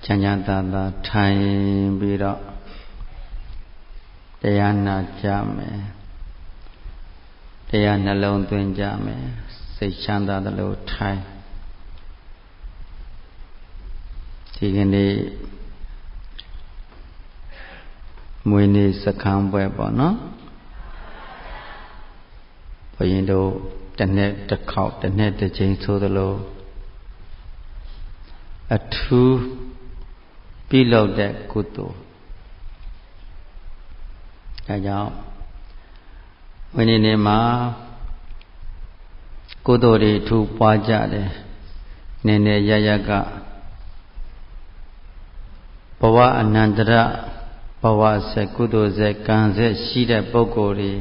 ချမ်းချမ်းသာသာထိုင်ပြီးတော့တရားနာကြမယ်တရားနှလုံးသွင်းကြမယ်စိတ်ချမ်းသာသလိုထိုင်ဒီကနေ့မွေးနေ့စခန်းပွဲပေါ့နော်ဘုရင်တို့တစ်နှစ်တစ်ခေါက်တစ်နှစ်တစ်ချိန်ဆိုသလိုအထူးပြုလုပ်တဲ့ကုသိုလ်ဒါကြောင့်မွေးနေ့မှာကုသိုလ်တွေထူပွားကြတယ်နည်းနည်းရရကဘဝအနန္တရဘဝဆက်ကုသိုလ်ဆက်ကံဆက်ရှိတဲ့ပုဂ္ဂိုလ်တွေ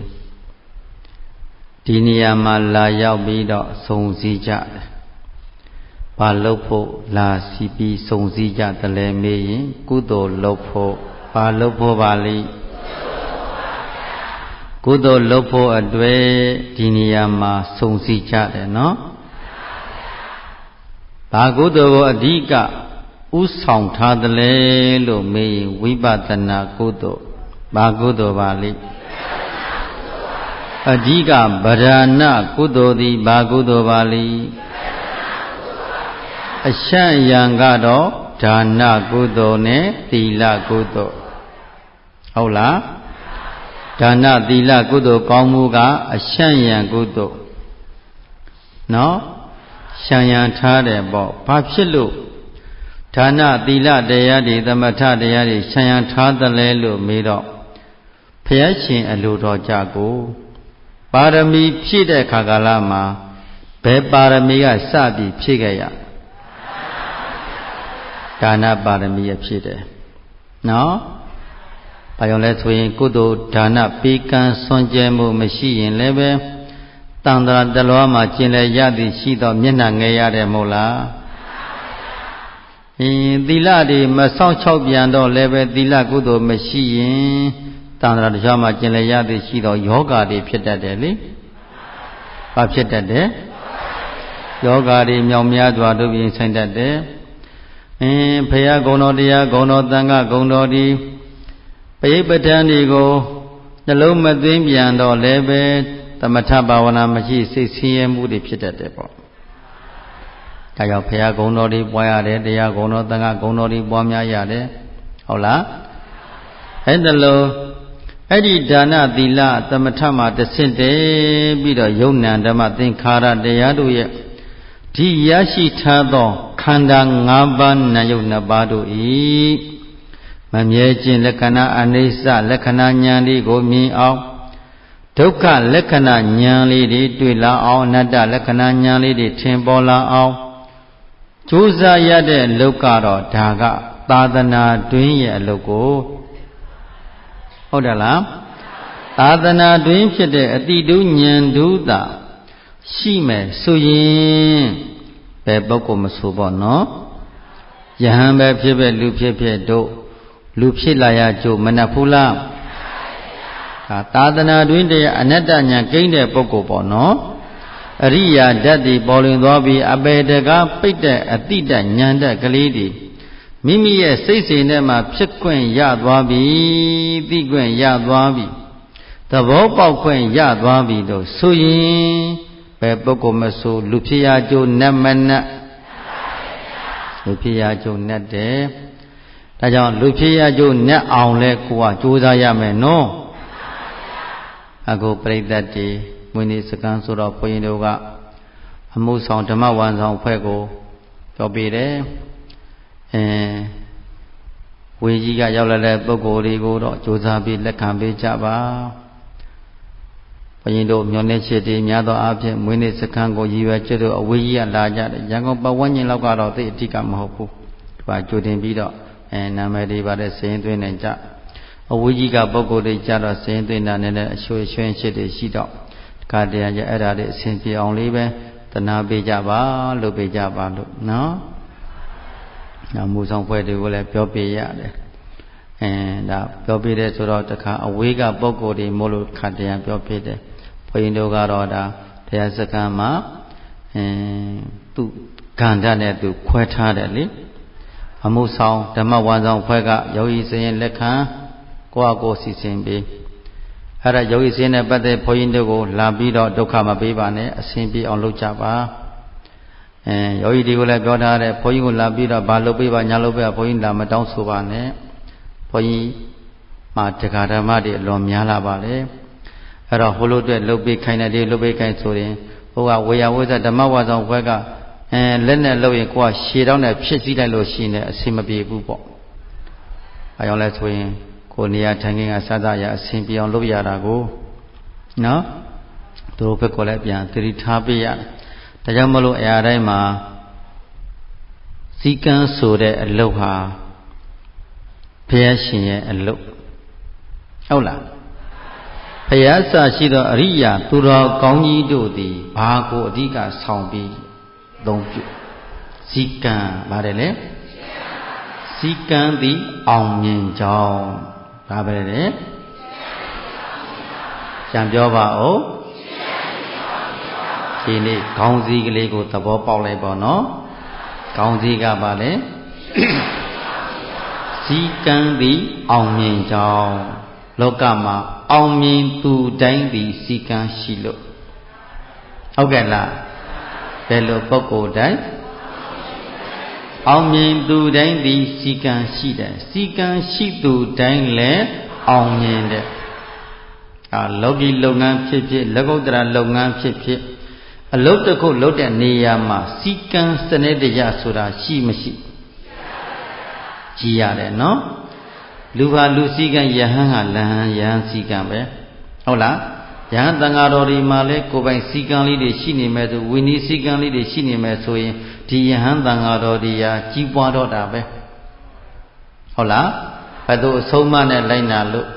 ဒီနေရာမှာလာရောက်ပြီးတော့စုံစည်းကြတယ်။ဘာလုပ်ဖို့လာစီပြီးစုံစည်းကြတယ်လဲမေးရင်ကုသိုလ်လုပ်ဖို့ဘာလုပ်ဖို့ပါလိကုသိုလ်လုပ်ဖို့အတွေ့ဒီနေရာမှာစုံစည်းကြတယ်နော်။ဘာကုသိုလ်ကိုအဓိကဥဆောင်ထားတယ်လေလို့မေးရင်ဝိပဿနာကုသိုလ်ဘာကုသိုလ်ပါလိအဓိကဗရဏကုသိုလ်သည်ဘာကုသိုလ်ပါလိအရှံ့ယံကတော့ဒါနကုသိုလ်နဲ့သီလကုသိုလ်ဟုတ်လားဒါနသီလကုသိုလ်ကောင်းမှုကအရှံ့ယံကုသိုလ်နော်ရှံ့ယံထားတယ်ပေါ့ဘာဖြစ်လို့ဒါနသီလတရားတွေသမထတရားတွေရှံ့ယံထားတယ်လဲလို့မေးတော့ဘုရားရှင်အလိုတော်ကြကိုပါရမီဖြည့်တဲ့ခါကာလမှာဘယ်ပါရမီကစပြီးဖြည့်ခဲ့ရဒါနပါရမီရဖြည့်တယ်နော်ဘာကြောင့်လဲဆိုရင်ကုသိုလ်ဒါနပေးကမ်းဆွံ့ကြဲမှုမရှိရင်လည်းပဲတန်ត្រာတလွားမှာကျင်လည်ရသည်ရှိတော့မျက်နှာငယ်ရတယ်မဟုတ်လားသီလတွေမဆောင်ချောက်ပြန်တော့လည်းပဲသီလကုသိုလ်မရှိရင်တန်ត្រာတရားမှာကျင်လည်ရသည်ရှိတော့ယောဂါတွေဖြစ်တတ်တယ်လေဘာဖြစ်တတ်တယ်ယောဂါတွေမြောင်များစွာတို့ပြင်ဆိုင်တတ်တယ်ဘုရားဂုဏ်တော်တရားဂုဏ်တော်သံဃာဂုဏ်တော်ဒီပရိပဋ္ဌာန်တွေကိုနှလုံးမသွင်းပြန်တော့လည်းပဲသမထဘာဝနာမရှိစိတ်ဆင်းရဲမှုတွေဖြစ်တတ်တယ်ပေါ့ဒါကြောင့်ဘုရားဂုဏ်တော်တွေပွားရတယ်တရားဂုဏ်တော်သံဃာဂုဏ်တော်တွေပွားများရတယ်ဟုတ်လားအဲ့ဒါလို့အဲ့ဒီဒါနသီလသမထမှာတဆင့်တည်းပြီးတော့ယုံနံဓမ္မသင်္ခါရတရားတို့ရဲ့ဒီရရှိထားသောခန္ဓာ၅ပါးနာယုတ်နှစ်ပါးတို့ဤမမြဲခြင်းလက္ခဏာအနိစ္စလက္ခဏာဉာဏ်လေးကိုမြင်အောင်ဒုက္ခလက္ခဏာဉာဏ်လေးတွေတွေ့လာအောင်အနတ္တလက္ခဏာဉာဏ်လေးတွေထင်ပေါ်လာအောင်ကြိုးစားရတဲ့အလုပ်ကတော့ဒါကသာသနာတွင်ရဲ့အလုပ်ကိုဟုတ်တယ်လားသာသနာတွင်ဖြစ်တဲ့အတိတုဉာဏ်ဒုတာရှိမယ်ဆိုရင်ဘယ်ပုဂ္ဂိုလ်မဆိုပေါ့နော်ယဟန်ပဲဖြစ်ဖြစ်လူဖြစ်ဖြစ်တို့လူဖြစ်လာရကြို့မနှက်ဘူးလားသာသနာတွင်တရားအနတ္တဉာဏ်ကိန်းတဲ့ပုဂ္ဂိုလ်ပေါ့နော်အရိယာဓာတ်တွေပေါ်လွင်သွားပြီးအပေတကားပိတ်တဲ့အတိတ္တဉာဏ်တက်ကလေးတွေမိမိရဲ့စိတ်စဉ်ထဲမှာဖြစ်ခွင့်ရသွားပြီသိခွင့်ရသွားပြီသဘောပေါက်ခွင့်ရသွားပြီလို့ဆိုရင်ဘယ်ပုဂ္ဂိုလ်မဆိုလူဖြစ်ရာကြိုးနတ်မနတ်လူဖြစ်ရာကြိုးနတ်တယ်ဒါကြောင့်လူဖြစ်ရာကြိုးနတ်အောင်လဲကိုကကြိုးစားရမယ်နော်အခုပြိဿတ်တွေမွေးနေ့စကံဆိုတော့ဘုန်းကြီးတို့ကအမှုဆောင်ဓမ္မဝန်ဆောင်ဖွဲ့ကိုပြောပြတယ်ဝေကြီးကရောက်လာတဲ့ပုဂ္ဂိုလ်တွေကိုတော့ကြိုးစားပြီးလက်ခံပေးကြပါဘုရင်တို့မျောနေချစ်တွေများသောအားဖြင့်မွေးနေ့စခန်းကိုရည်ရွယ်ကျွတ်တို့အဝေးကြီးကလာကြတယ်ရန်ကုန်ပတ်ဝန်းကျင်လောက်ကတော့သိအဓိကမဟုတ်ဘူးဒီပါကြိုတင်ပြီးတော့နာမည်တွေပါတဲ့စည်ရင်သွင်းနေကြအဝေးကြီးကပုဂ္ဂိုလ်တွေကြတော့စည်ရင်သွင်းတာနဲ့လည်းအရွှေရွှင်ချစ်တွေရှိတော့ဒီကတရားကျအဲ့ဒါတွေအဆင်ပြေအောင်လေးပဲတနာပေးကြပါလို့ပေးကြပါလို့နော်မူဆောင်ဖွဲ့တွေကိုလည်းပြောပြရတယ်ဒါပြောပြတယ်ဆိုတော့တခါအဝေးကပုဂ္ဂိုလ်တွေမို့လို့ခတ်တရားပြောပြတယ်ဘုရင်တို့ကတော့ဒါတရားစခန်းမှာသူကန္ဓာနဲ့သူခွဲထားတယ်လေ အမှုဆောင်ဓမ္မဝန်ဆောင်ဖွဲ့ကယောဂီစရင်လက်ခံကိုစီစဉ်ပေးအဲ့ဒါယောဂီစရင်နဲ့ပတ်သက်ဘုန်းကြီးတို့ကိုလာပြီးတော့ဒုက္ခမပေးပါနဲ့အစဉ်ပြေအောင်လုပ်ကြပါယောဂီတွေကိုလည်းပြောထားတယ်ဘုန်းကြီးကိုလာပြီးတော့ဘာလုပ်ပေးပါညာလုပ်ပေးပါဘုန်းကြီးလာမတောင်းဆိုပါနဲ့ဘုန်းကြီးမှာတရားဓမ္မတွေအလွန်များလာပါလေအဲ့တော့ဟိုလိုအတွက်လုပ်ပေးခိုင်းတယ်ဒီလုပ်ပေးခိုင်းဆိုရင်ဟိုကဝေယဝိဇ္ဇဓမ္မဝါဆောင်ဘက်ကလက်နဲ့လုပ်ရင်ကိုကရှည်တော့နဲ့ဖြစ်စည်းလိုက်လို့ရှိရင်အဆင်မပြေဘူးပေါ့အဲကြောင့်လဲဆိုရင်ကိုနေရာထိုင်ခင်းကစသရအဆင်ပြေအောင်လုပ်ရတာကိုနော်သူတို့ဘက်ကလည်းပြန်သတိထားပေးရတယ်ဒါကြောင့်မလို့အရာတိုင်းမှာစီကံဆိုတဲ့အလုပ်ဟာဘုရားရှင်ရဲ့အလုပ်ဟုတ်လားဘုရားစာရှိသောအရိယာသူတော်ကောင်းကြီးတို့သည်ဘာကိုအဓိကဆောင်ပြီးသုံးပြုစီကံပါတယ်လေစီကံသည်အောင်မြင်ကြောင်းဒါပဲလေပြန်ပြောပါဦးဒီနေ့ခေါင်းစည်းကလေးကိုသဘောပေါက်လိုက်ပါနော်ခေါင်းစည်းကပါလေစီကံသည်အောင်မြင်ကြောင်းလောကမှာအောင်မြင်သူတိုင်းသည်စီကံရှိလို့ဟုတ်ကဲ့လားဘယ်လိုပုဂ္ဂိုလ်တိုင်းအောင်မြင်သူတိုင်းသည်စီကံရှိတယ်စီကံရှိသူတိုင်းလည်းအောင်မြင်တယ်လောကီလုပ်ငန်းဖြစ်ဖြစ်လကုတ္တရာလုပ်ငန်းဖြစ်ဖြစ်အလုပ်တစ်ခုလုပ်တဲ့နေရာမှာစီကံစနစ်တရားဆိုတာရှိမရှိကြည်ရတယ်နော်လူဟာလူစည်းကံယဟန်ဟာလဟန်ယဟန်စည်းကံပဲဟုတ်လားယဟန်တန်ဃာတော်ဒီမှာလဲကိုယ်ပိုင်စည်းကံလေးတွေရှိနေမယ်ဆိုဝိနည်းစည်းကံလေးတွေရှိနေမယ်ဆိုရင်ဒီယဟန်တန်ဃာတော်ဒီဟာကြီးပွားတော့တာပဲဟုတ်လားဘယ်သူအဆုံးအမနဲ့လိုက်နာလို့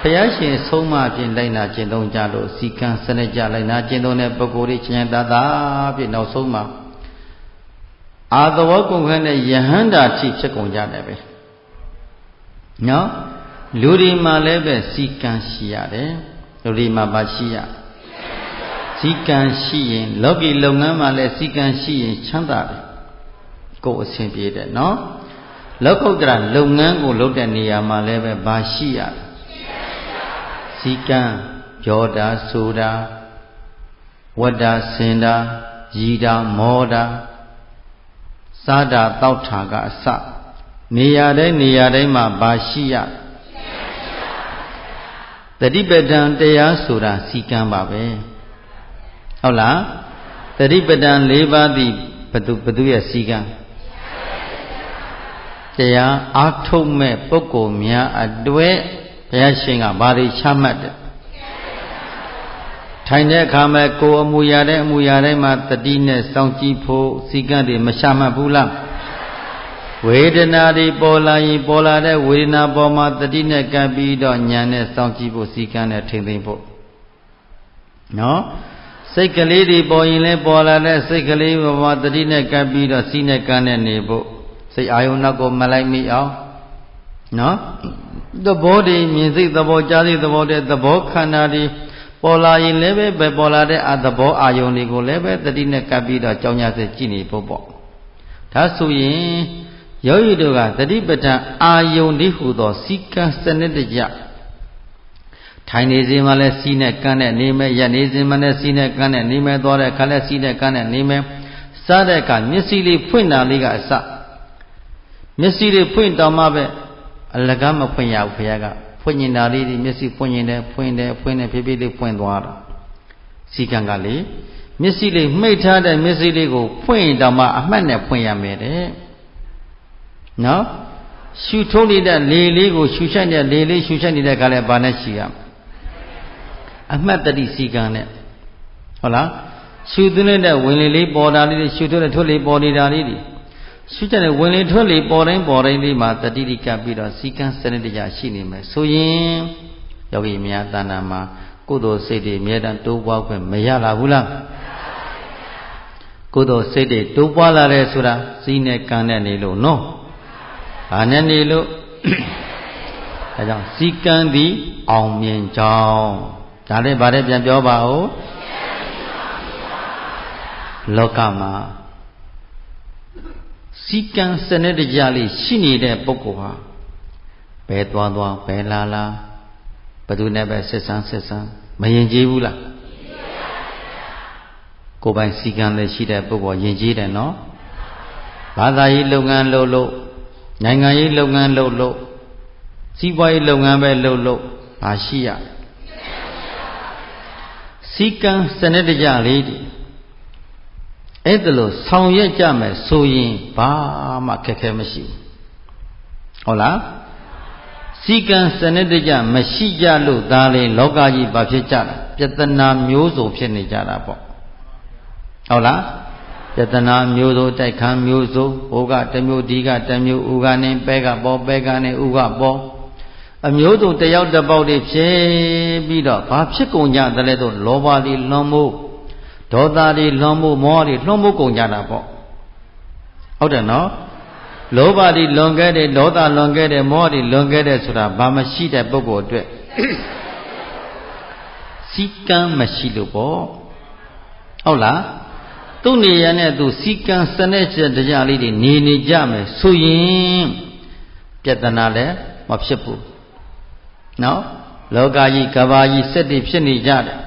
ဘုရားရှင်ဆုံးမဖြင့်လိုက်နာကျင့်သုံးကြလို့စည်းကံစနစ်ကြလိုက်နာကျင့်သုံးတဲ့ပုဂ္ဂိုလ်တွေချင်းသာသာဖြင့်နောက်ဆုံးမှာအာသဝကုံခန့်တဲ့ယဟန္တာထိဖြစ်ကုန်ကြတယ်ပဲနော်လူတွေမှာလည်းပဲစီကံရှိရတယ်လူတွေမှာပါရှိရစီကံရှိရင်လောကီလုပ်ငန်းမှာလည်းစီကံရှိရင်ချမ်းသာတယ်ကိုယ်အဆင်ပြေတယ်နော်လောကုတ္တရာလုပ်ငန်းကိုလုပ်တဲ့နေရာမှာလည်းပဲပါရှိရစီကံပြောတာဆိုတာဝတ္တာစင်တာရည်တာမောတာစားတာတောက်တာကအစနေရာတိုင်းမှာပါရှိရတတိပဒံတရားဆိုတာစီကံပါပဲဟုတ်လားတတိပဒံ၄ပါးသည်ဘသူရဲ့စီကံတရားအာထုတ်မဲ့ပုဂ္ဂိုလ်များအတွက်ဘုရားရှင်ကဘာတွေချမှတ်တယ်ထိုင်တဲ့အခါမှာကိုယ်အမူအရာတိုင်းမှာတတိနဲ့စောင့်ကြည့်ဖို့စီကံတွေမချမှတ်ဘူးလားဝေဒနာတွေပေါ်လာရင်ပေါ်လာတဲ့ဝေဒနာပေါ်မှာတတိနဲ့ကပ်ပြီးတော့ဉာဏ်နဲ့စောင့်ကြည့်ဖို့စီကံနဲ့ထိမ့်သိမ့်ဖို့နော်စိတ်ကလေးတွေပေါ်ရင်လည်းပေါ်လာတဲ့စိတ်ကလေးပေါ်မှာတတိနဲ့ကပ်ပြီးတော့စီနဲ့ကံနဲ့နေဖို့စိတ်အာယုံနောက်ကိုမလိုက်မိအောင်နော်သဘောတွေမြင်စိတ်သဘောကြားစိတ်သဘောတဲ့သဘောခန္ဓာတွေပေါ်လာရင်လည်းပဲပေါ်လာတဲ့အသဘောအာယုံတွေကိုလည်းပဲတတိနဲ့ကပ်ပြီးတော့ကြောင်းကြစိတ်ကြည့်နေဖို့ပေါ့ဒါဆိုရင်ယောဂီတို့ကတတိပဋ္ဌာန်အာယုန်ဒီဟုသောစီကံစနစ်တကျထိုင်နေစဉ်မှာလဲစီနဲ့ကန်းနဲ့နေမယ်ရက်နေစဉ်မှာလဲစီနဲ့ကန်းနဲ့နေမယ်သွားတဲ့အခါလဲစီနဲ့ကန်းနဲ့နေမယ်စားတဲ့အခါမျက်စိလေးဖွင့်တာလေးကအစမျက်စိလေးဖွင့်တောင်မှပဲအလကားမဖွင့်ရဘူးဘုရားကဖွင့်နေတာလေးဒီမျက်စိဖွင့်ရင်လည်းဖွင့်တယ်ဖြည်းဖြည်းလေးဖွင့်သွားတာစီကံကလေမျက်စိလေးမှိတ်ထားတဲ့မျက်စိလေးကိုဖွင့်ရင်တောင်မှအမှတ်နဲ့ဖွင့်ရမယ်တဲ့နော်ရှူထုတ်နေတဲ့လေလေးကိုရှူရှိုက်တဲ့လေလေးရှူရှိုက်နေတဲ့ခါလဲဘာနဲ့ရှူရမလဲအမှတ်တတိစီကံနဲ့ဟုတ်လားရှူသွင်းတဲ့ဝင်လေလေးပေါ်တာလေးရှူထုတ်တဲ့ထွက်လေပေါ်နေတာလေးတွေရှူတဲ့ဝင်လေထွက်လေပေါ်တိုင်းလေးမှာတတိတိကပ်ပြီးတော့စီကံစနစ်တရားရှိနေမယ်ဆိုရင်ယောဂီများတဏ္ဍာမှာကုသိုလ်စိတ်တွေအမြဲတမ်းတိုးပွားခွင့်မရလာဘူးလားကုသိုလ်စိတ်တွေတိုးပွားလာတယ်ဆိုတာစီးနဲ့ကံနဲ့နေလို့နော်ဘာနဲ့နေလို့အဲကြောင့်စီကံသည်အောင်မြင်ကြောင်းဒါလည်းဗါတဲ့ပြန်ပြောပါဦးလောကမှာ စီကံစနစ်တကျလေးရှိနေတဲ့ပုဂ္ဂိုလ်ဟာဘယ်သွားသွားဘယ်လာလာဘယ်သူနဲ့ပဲဆက်ဆန်းမယဉ်ကျေးဘူးလားကိုယ်ပိုင်စီကံလည်းရှိတဲ့ပုဂ္ဂိုလ်ယဉ်ကျေးတယ်နော်ဘာသာရေးလုပ်ငန်းလုပ်လို့နိုင်ငံရေးလုပ်ငန်းလုပ်လို့စီးပွားရေးလုပ်ငန်းပဲလုပ်လို့ဘာရှိရစီကံစနစ်တကျလေးအဲ့ဒါလို့ဆောင်ရွက်ကြမယ်ဆိုရင်ဘာမှခက်ခဲမရှိဘူးဟုတ်လားစီကံစနစ်တကျမရှိကြလို့ဒါလေလောကကြီးဘာဖြစ်ကြတာပြဿနာမျိုးစုံဖြစ်နေကြတာပေါ့ဟုတ်လားပြဿနာမျိုးစုံတိုက်ခန်းမျိုးစုံဟိုကတစ်မျိုးဒီကတစ်မျိုးဥကနေပဲကပေါ်ပဲကနေဥကပေါ်အမျိုးစုံတယောက်တစ်ပေါက်တွေဖြစ်ပြီးတော့ဘာဖြစ်ကုန်ကြတယ်လဲဆိုလောဘတွေလွန်မှုဒေါသတွေလွန်မှုမောဟတွေလွန်မှုကုန်ကြတာပေါ့ဟုတ်တယ်နော်လောဘတွေလွန်ခဲ့တယ်ဒေါသလွန်ခဲ့တယ်မောဟတွေလွန်ခဲ့တယ်ဆိုတာဘာမရှိတဲ့ပုဂ္ဂိုလ်အတွက်စီကံမရှိလို့ပေါ့ဟုတ်လားသူ့နေရနဲ့သူစီကံစနစ်တရားလေးတွေနေကြမယ်ဆိုရင်ပြဿနာလည်းမဖြစ်ဘူးနော်လောကကြီးကဘာကြီးစက်တွေဖြစ်နေကြတယ်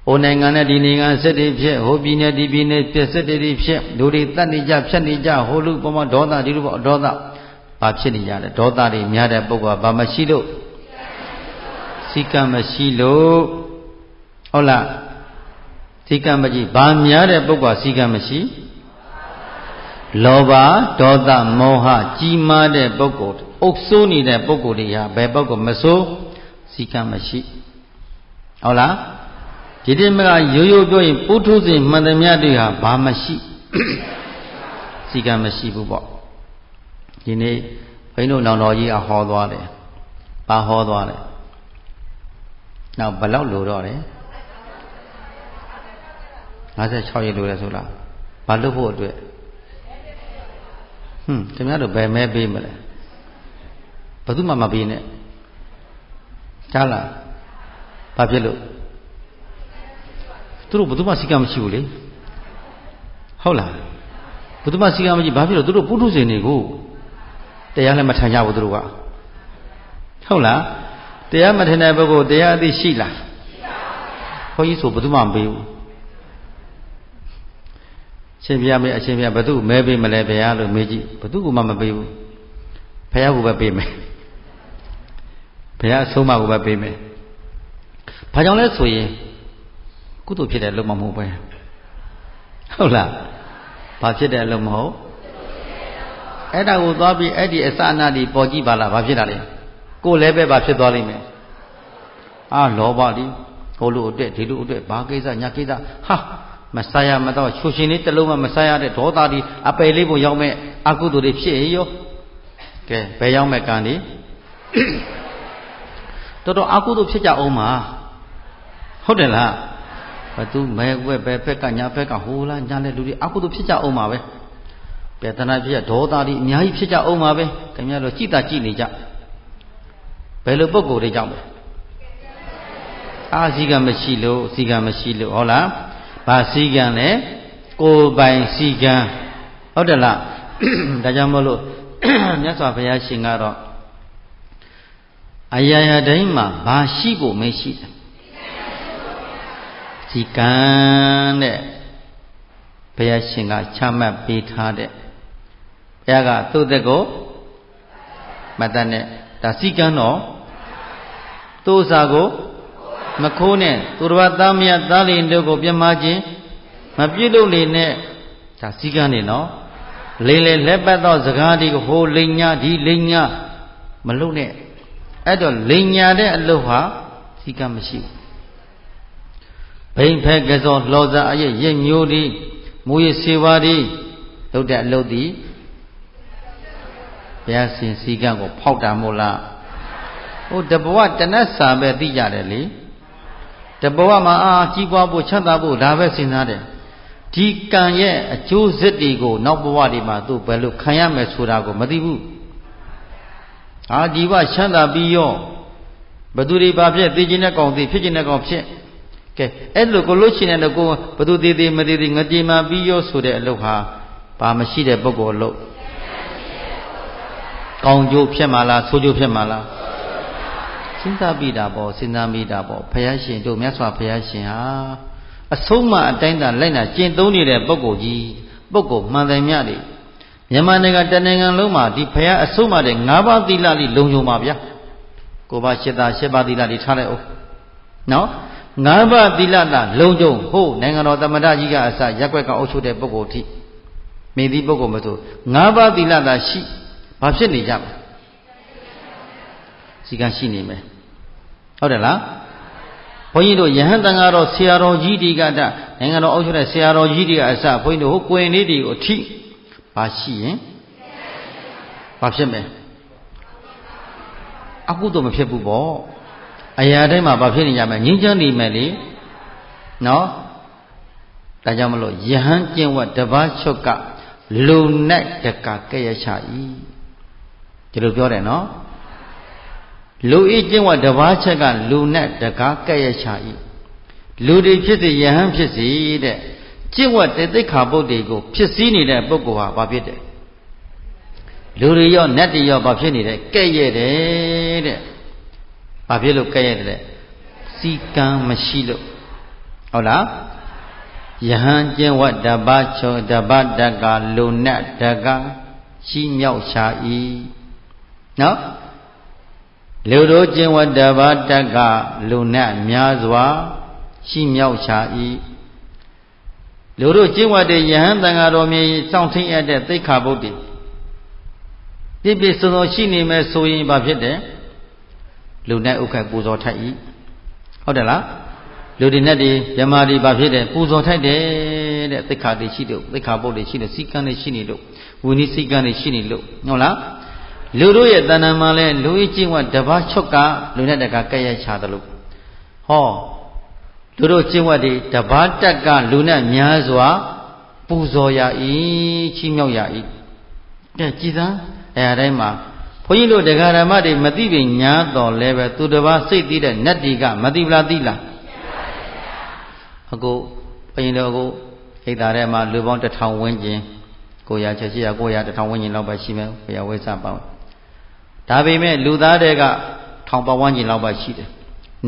ဟိုနိုင်ငံနဲ့ဒီနိုင်ငံစက်တွေဖြစ်ဟိုပြည်နယ်ဒီပြည်နယ်ဖြစ်စက်တွေဖြစ်လူတွေတတ်နေကြဖြတ်နေကြဟိုလူပေါ်မှာဒေါသဒီလူပေါ်ဒေါသဘာဖြစ်နေကြလဲဒေါသတွေများတဲ့ပုဂ္ဂိုလ်ကဘာမရှိလို့စီကံမရှိလို့ဟုတ်လားစီကံမရှိဘာများတဲ့ပုဂ္ဂိုလ်စီကံမရှိလောဘဒေါသမောဟကြီးမားတဲ့ပုဂ္ဂိုလ်အုပ်စိုးနေတဲ့ပုဂ္ဂိုလ်တွေဟာဘယ်ပုဂ္ဂိုလ်မဆိုးစီကံမရှိဟုတ်လားဒီတိမကရိုးရိုးပြောရင်ပုထုဇဉ်မှန်သမျှတွေဟာဘာမရှိစီကံမရှိဘူးပေါ့ဒီနေ့ဘိန်းတို့နောင်တော်ကြီးဟောသွားတယ်ဘာဟောသွားလဲနောက်ဘယ်လောက်လိုတော့တယ်56ရက်လိုလဲဆိုလားဘာလုပ်ဖို့အတွက်ခင်ဗျားတို့ဘယ်မဲပေးမလဲဘယ်သူမှမပေးနဲ့ကြားလားဘာဖြစ်လို့သူတို့ဘယ်သူမှစီကံမရှိဘူးလေဟုတ်လားဘယ်သူမှစီကံမရှိဘာဖြစ်လို့သူတို့ပုထုဇဉ်တွေကိုတရားလည်းမထမ်းကြဘူးသူတို့ကဟုတ်လားတရားမထမ်းတဲ့ပုဂ္ဂိုလ်တရားအသိရှိလားရှိပါဘူးဘုန်းကြီးဆိုဘယ်သူမှမပေးဘူးရှင်ပြမယ်အရှင်ပြဘယ်သူမဲပေးမလဲဘုရားလို့မေးကြည့်ဘယ်သူကမှမပေးဘူးဘုရားကပဲပေးမယ်ဘုရားအဆုံးအမကိုပဲပေးမယ်ဘာကြောင့်လဲဆိုရင်ကုသိုလ်ဖြစ်တဲ့အလုပ်မဟုတ်ပဲဟုတ်လားဘာဖြစ်တဲ့အလုပ်မဟုတ်အဲ့ဒါကိုသွားပြီးအဲ့ဒီအစအနာဒီပေါ်ကြည့်ပါလားဘာဖြစ်တာလဲကိုယ်လည်းပဲဘာဖြစ်သွားလိမ့်မယ်လောဘဒီဟိုလိုအတွက်ဒီလိုအတွက်ဘာကိစ္စညာကိစ္စဟာမစားရမတော့ချွရှင်လေးတစ်လုံးမှမစားရတဲ့ဒေါသဒီအပယ်လေးပုံရောက်မဲ့အကုသိုလ်တွေဖြစ်ရောကဲဘယ်ရောက်မဲ့ကံဒီတော်တော်အကုသိုလ်ဖြစ်ကြအောင်မှာဟုတ်တယ်လားဘသူမဲဝဲပဲဖက်ကညာဖက်ကဟိုလားညာတဲ့လူတွေအကုသိုလ်ဖြစ်ကြအောင်မှာပဲပြတနာဖြစ်ဒေါသတွေအများကြီးဖြစ်ကြအောင်မှာပဲခင်ဗျားတို့ကြည်တာကြည်နေကြဘယ်လိုပုံကိုယ်တွေကြောင့်ပဲစီကံမရှိလို့စီကံမရှိလို့ဟုတ်လားဘာစီကံလဲကိုယ်ပိုင်စီကံဟုတ်တယ်လားဒါကြောင့်မို့လို့မြတ်စွာဘုရားရှင်ကတော့အရာရာတိုင်းမှာဘာရှိဖို့မရှိတယ်စီကံတဲ့ဘုရားရှင်ကချမှတ်ပေးထားတဲ့ဘုရားကသူ့သက်ကိုမတတ်နဲ့ဒါစီကံတော့သူ့စာကိုမခိုးနဲ့သူတော်ဘာသားမယားသားလင်တို့ကိုပြမခြင်းမပြည့်လို့လေနဲ့ဒါစီကံနေနော်လေလေလက်ပတ်သောစကားဒီဟိုလိန်ညာဒီလိန်ညာမလုပ်နဲ့အဲ့တော့လိန်ညာတဲ့အလုပ်ဟာစီကံမရှိဘူးဘိမ့်ဖက်ကစောလှော်စာအရဲ့ရဲ့မျိုးဒီမူရစေဝါဒီလုပ်တဲ့အလုပ်ဒီဘုရားရှင်စီကံကိုဖောက်တာမို့လားဟိုတဘဝတဏ္ဍစာပဲသိကြတယ်လေတဘဝမှာကြီးပွားဖို့ချမ်းသာဖို့ဒါပဲစဉ်းစားတယ်ဒီကံရဲ့အကျိုးဆက်တွေကိုနောက်ဘဝတွေမှာသူဘယ်လိုခံရမယ်ဆိုတာကိုမသိဘူးဒီဘဝချမ်းသာပြီးရောဘသူတွေဘာဖြစ်သိခြင်းနဲ့ကောင်သိဖြစ်ခြင်းနဲ့ကောင်ဖြစ်ကဲအဲ့လိုကိုလို့ရှိနေတော့ကိုဘသူသေးသေးမသေးသေးငကြေမာပြီးရောဆိုတဲ့အလုပ်ဟာဘ ဘာမရှိတဲ့ပုဂ္ဂိုလ်လို့ကောင်းကျိုးဖြစ်မှာလားဆိုးကျိုးဖြစ်မှာလားစဉ်းစားပြီးတာပေါ့စဉ်းစားမိတာပေါ့ဘုရားရှင်တို့မြတ်စွာဘုရားရှင်ဟာအဆုံးမအတိုင်းသာလိုက်နာကျင့်သုံးနေတဲ့ပုဂ္ဂိုလ်ကြီးပုဂ္ဂိုလ်မှန်တယ်မြတ်တွေမြန်မာနိုင်ငံတနိုင်ငံလုံးမှာဒီဘုရားအဆုံးမတဲ့၅ပါးသီလလေးလုံခြုံပါဗျာကိုပါ၈ပါးသီလလေးထားလိုက်အောင်နော်၅ပါးသီလလုံခြုံဟုတ်နိုင်ငံတော်သမ္မတကြီးကအစရက်ွက်ကအောက်ချုပ်တဲ့ပုဂ္ဂိုလ်ထိမိသည့်ပုဂ္ဂိုလ်မဆို၅ပါးသီလသာရှိဘာဖြစ်နေကြမလဲစီကံရှိနေမယ်ဟုတ်တယ်လားဘုန်းကြီးတို့ယဟန်တန်ဃာတော်ဆရာတော်ကြီးတွေကနိုင်ငံတော်အောက်ချုပ်တဲ့ဆရာတော်ကြီးတွေကအစဘုန်းကြီးတို့ဟိုကွင်လေးတွေကိုထိဘာရှိရင်ဘာဖြစ်မယ်အကုသို့မဖြစ်ဘူးပေါ့အရာတိုင်းမှာဘာဖြစ်နေကြမလဲငြင်းချမ်းနေမယ်လေနော်ဒါကြောင့်မလို့ယဟန်ကျင့်ဝတ်တပါးချုပ်ကလူ၌တကကဲ့ရချ၏ဒီလိုပြောတယ်နော်လူဤကျင့်ဝတ်တပါးချက်ကလူနဲ့တကားကဲ့ရချ၏လူတွေဖြစ်စေယဟန်ဖြစ်စေတဲ့ကျင့်ဝတ်တေသိက္ခာပုဒ်တွေကိုဖြစ်စည်းနေတဲ့ပုဂ္ဂိုလ်ဟာဘာဖြစ်တယ်လူတွေရောနတ်တွေရောဘာဖြစ်နေတယ်ကဲ့ရဲ့တယ်တဲ့ဘာဖြစ်လို့ကဲ့ရဲ့တယ်စီကံမရှိလို့ဟုတ်လားယဟန်ကျင့်ဝတ်တပါးချောတပါးတကလူနဲ့တကားရှိမြောက်ချ၏နော်လူတို့ကျင့်ဝတ်တပါးတကလူနဲ့များစွာရှိမြောက်ချ၏လူတို့ကျင့်ဝတ်တဲ့ယဟန်တန်ဃာတော်မြေစောင့်ထိန်ရတဲ့သိက္ခာပုဒ်တွေပြည့်ပြည့်စုံစုံရှိနေမယ်ဆိုရင်ဘာဖြစ်တယ်လူနဲ့ဥက္ကပူဇော်ထိုက်၏ဟုတ်တယ်လားလူတွေနဲ့ဒီမြမာတွေဘာဖြစ်တယ်ပူဇော်ထိုက်တယ်တဲ့သိက္ခာတွေရှိလို့သိက္ခာပုဒ်တွေရှိလို့စီကံတွေရှိနေလို့ဝိနည်းစီကံတွေရှိနေလို့ဟုတ်လားလူတို့ရဲ့တဏ္ဍာမှာလဲလူဤကျင့်ဝတ်တပါးချုပ်ကလူနဲ့တကကဲ့ရဲ့ချတယ်လို့ဟောလူတို့ကျင့်ဝတ်တွေတပါးတက်ကလူနဲ့များစွာပူဇော်ရ၏ချီးမြှောက်ရ၏တဲ့ကြည်သာအဲအတိုင်းမှာဘုန်းကြီးတို့တရားဓမ္မတွေမသိပင်ညာတော်လဲပဲသူတစ်ပါးစိတ်သိတဲ့နတ်တီကမသိလားသိလားအခုဘုန်းကြီးတို့အခုဣဒ္ဓာထဲမှာလူပေါင်း1000ဝန်းကျင်900 800 900 1000ဝန်းကျင်လောက်ပဲရှိမယ်ဘုရားဝိသပေါင်းဒါပေမဲ့လူသားတွေက1000ပတ်ဝန်းကျင်လောက်ပဲရှိတယ်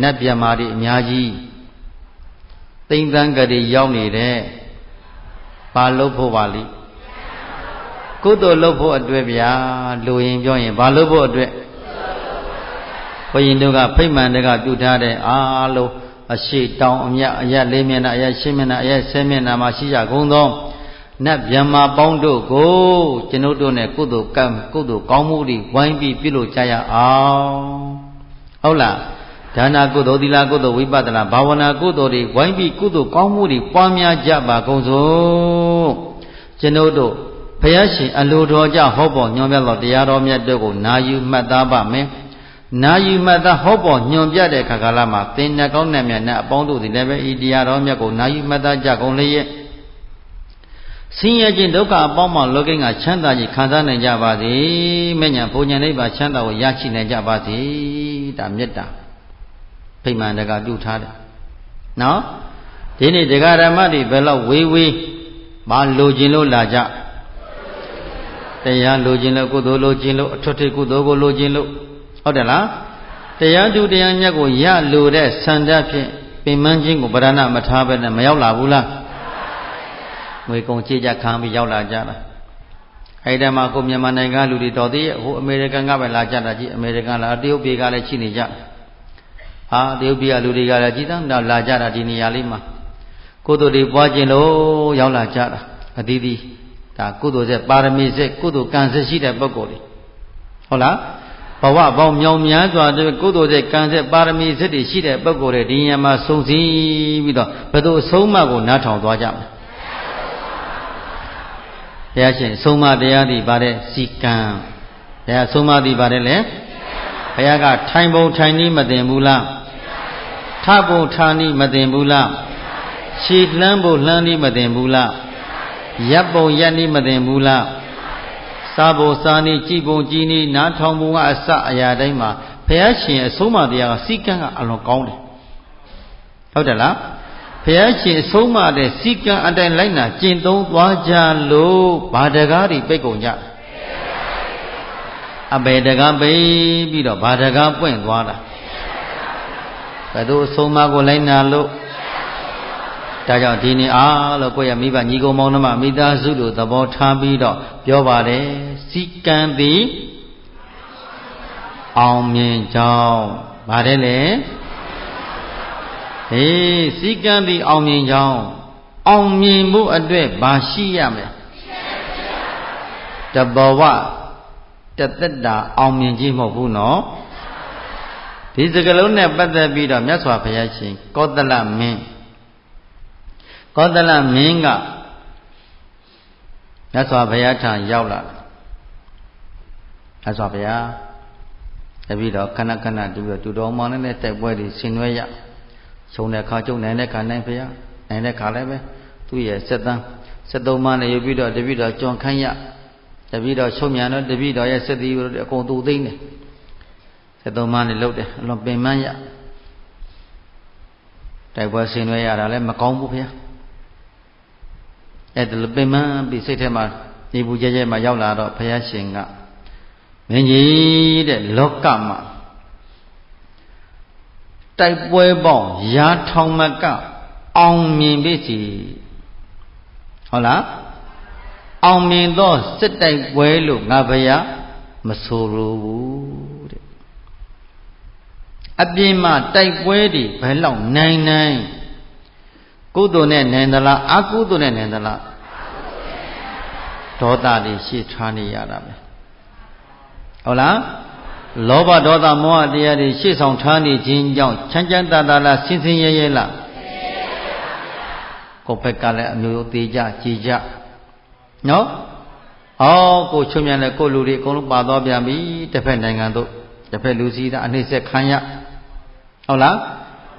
နတ်မြမာတွေအများကြီးသိမ့်သန်းကလေးရောက်နေတဲ့ဘာလုပ်ဖို့ပါလိကုသိုလ်လုပ်ဖို့အတွက်ဗျာလူရင်ပြောရင်ဘာလုပ်ဖို့အတွက်ဘုရင်တို့ကဖိမှန်တကပြုထားတဲ့အားလုံးအရှိတောင်အမြတ်အရက်၄မျက်နှာအရက်၈မျက်နှာအရက်10မျက်နှာမှာရှိကြကုန်သောနတ်မြမာပေါင်းတို့ကိုကျွန်ုပ်တို့နဲ့ကုသိုလ်ကောင်းမှုတွေဝိုင်းပြီးပြုလုပ်ကြရအောင်ဟုတ်လားဒါနကုသိုလ်သီလကုသိုလ်ဝိပဿနာဘာဝနာကုသိုလ်တွေဝိုင်းပြီးကုသိုလ်ကောင်းမှုတွေပွားများကြပါကုန်စို့ကျွန်ုပ်တို့ဘုရားရှင်အလိုတော်ကြဟောပေါ်ညွှန်ပြသောတရားတော်မြတ်တို့ကိုနာယူမှတ်သားပါမယ်နာယူမှတ်သားဟောပေါ်ညွှန်ပြတဲ့ခါကာလမှာသင်နှကောင်းနှမြတ်နဲ့အပေါင်းတို့သည်လည်းပဲဤတရားတော်မြတ်ကိုနာယူမှတ်သားကြကုန်လျက်ဆင်းရဲခြင်းဒုက္ခအပေါင်းမှလောကင်းကချမ်းသာခြင်းခံစားနိုင်ကြပါစေမဉ္ဇဉ်ဘုံဉဏ်လေးပါချမ်းသာကိုရရှိနိုင်ကြပါစေဒါမေတ္တာဖိမှန်တကပြုထားတယ်နော်ဒီနေ့တရားဓမ္မတွေဘယ်လောက်ဝေးမလိုခြင်းလို့လာကြတရားလိုခြင်းလို့ကုသိုလ်လိုခြင်းလို့အထွတ်ထိပ်ကုသိုလ်ကိုလိုခြင်းလို့ဟုတ်တယ်လားတရားသူတရားမြတ်ကိုရလိုတဲ့ဆန္ဒဖြင့်ပင်မခြင်းကိုဗရဏမထားဘဲနဲ့မရောက်လာဘူးလားငွေကုန်ကြေးကြခံပြီးရောက်လာကြတာအဲ့ဒီမှာကိုမြန်မာနိုင်ငံလူတွေတော်သေးရဲ့ဟိုအမေရိကန်ကပဲလာကြတာကြီးအမေရိကန်လာတရုတ်ပြည်ကလည်းရှိနေကြဟာတရုတ်ပြည်ကလူတွေကလည်းကြီးတန်းလာကြတာဒီနေရာလေးမှာကုသိုလ်တွေပွားခြင်းလို့ရောက်လာကြတာအသီးသီးဒါကုသိုလ်ဆက်ပါရမီဆက်ကုသိုလ်ကံဆက်ရှိတဲ့ပုဂ္ဂိုလ်တွေဟုတ်လားဘဝပေါင်းမြောင်များစွာတဲ့ကုသိုလ်ဆက်ကံဆက်ပါရမီဆက်တွေရှိတဲ့ပုဂ္ဂိုလ်တွေဒီညမှာစုံစည်းပြီးတော့ဘယ်သူအဆုံးအမကိုနားထောင်သွားကြမလဲဘုရားရှင်ဆုံးမတရားသည်ဗါတဲ့စီကံဘုရားဆုံးမသည်ဗါတဲ့လေဘုရားကထိုင်ပုံထိုင်နည်းမသိဘူးလားထပုံထနည်းမသိဘူးလားခြေလှမ်းဖို့လှမ်းနည်းမသိဘူးလားရပ်ပုံရပ်နည်းမသိဘူးလားစားဖို့စားနည်းကြည်ပုံကြည်နည်းနားထောင်ပုံကအစအရာတိုင်းမှာဘုရားရှင်အဆုံးအမတရားကစီကံကအလွန်ကောင်းတယ်ဟုတ်တယ်လား ဘုရားရှင်ဆုံးမတဲ့စီကံအတိုင်းလိုက်နာကျင့်သုံးသွားကြလို့ဘာတကားတွေပိတ်ကုန်ကြအဘယ်တကားပိတ်ပြီးတော့ဘာတကားပွင့်သွားတာဘယ်သူအဆုံးမကိုလိုက်နာလို့ဒါကြောင့်ဒီနေ့အားလို့ကိုယ့်ရဲ့မိဘညီကောင်မောင်နှမမိသားစုတို့သဘောထားပြီးတော့ပြောပါတယ်စီကံသည်အောင်မြင်ကြောင်းပါတယ်လေဟေးစီကံသည်အောင်မြင်ကြောင်းအောင်မြင်မှုအတွက်ဘာရှိရမလဲတဘဝတသက်တာအောင်မြင်ခြင်းမဟုတ်ဘူးနော်ဒီစကားလုံးနဲ့ပတ်သက်ပြီးတော့မြတ်စွာဘုရားရှင်ကောသလမင်းကမြတ်စွာဘုရားထံရောက်လာမြတ်စွာဘုရားတပည့်တော်ခဏခဏတူတော်မောင်နဲ့တိုက်ပွဲတွေဆင်နွှဲရရှုံတဲ့ခါကျုံနိုင်တဲ့ခါနိုင်ဘုရားနိုင်တဲ့ခါလည်းပဲသူ့ရဲ့73မနဲ့ယူပြီးတော့တပည့်တော်ကြွန်ခန့်ရတပည့်တော်ရှုံမြန်တော့တပည့်တော်ရဲ့စက်တီကိုအကုန်တူသိမ့်တယ်73မနဲ့လှုပ်တယ်အလွန်ပင်ပန်းရတိုက်ပွဲဆင်နွှဲရတာလည်းမကောင်းဘူးဘုရားအဲ့ဒါပင်မပြီးစိတ်ထဲမှာနေပူကြဲကြဲမှာရောက်လာတော့ဘုရားရှင်ကမင်းကြီးတဲ့လောကမှာတိုက်ပွဲပေါင်းရာထောင်မကအောင်မြင်ပြီစီဟုတ်လားအောင်မြင်သောစစ်တိုက်ပွဲလို့ငါဘုရားမဆိုလိုဘူးတဲ့အပြင်မှာတိုက်ပွဲတွေဘယ်လောက်နိုင်ကုသိုလ်နဲ့နိုင်သလားအကုသိုလ်နဲ့နိုင်သလားဒေါသတွေရှေ့ထားနေရတာပဲဟုတ်လားလောဘဒေါသမောဟတရားတွေရှေ့ဆောင်ထားနေခြင်းကြောင့်ချမ်းချမ်းသာသာလားဆင်းဆင်းရဲရဲလားကိုယ်ဘက်ကလည်းအမျိုးသေးကြကြည်ကြနော်ကိုချွတ်မြန်တဲ့ကိုလူတွေအကုန်လုံးပါသွားပြန်ပြီတစ်ဖက်နိုင်ငံတို့တစ်ဖက်လူစီးတာအနှိမ့်ဆက်ခံရဟုတ်လား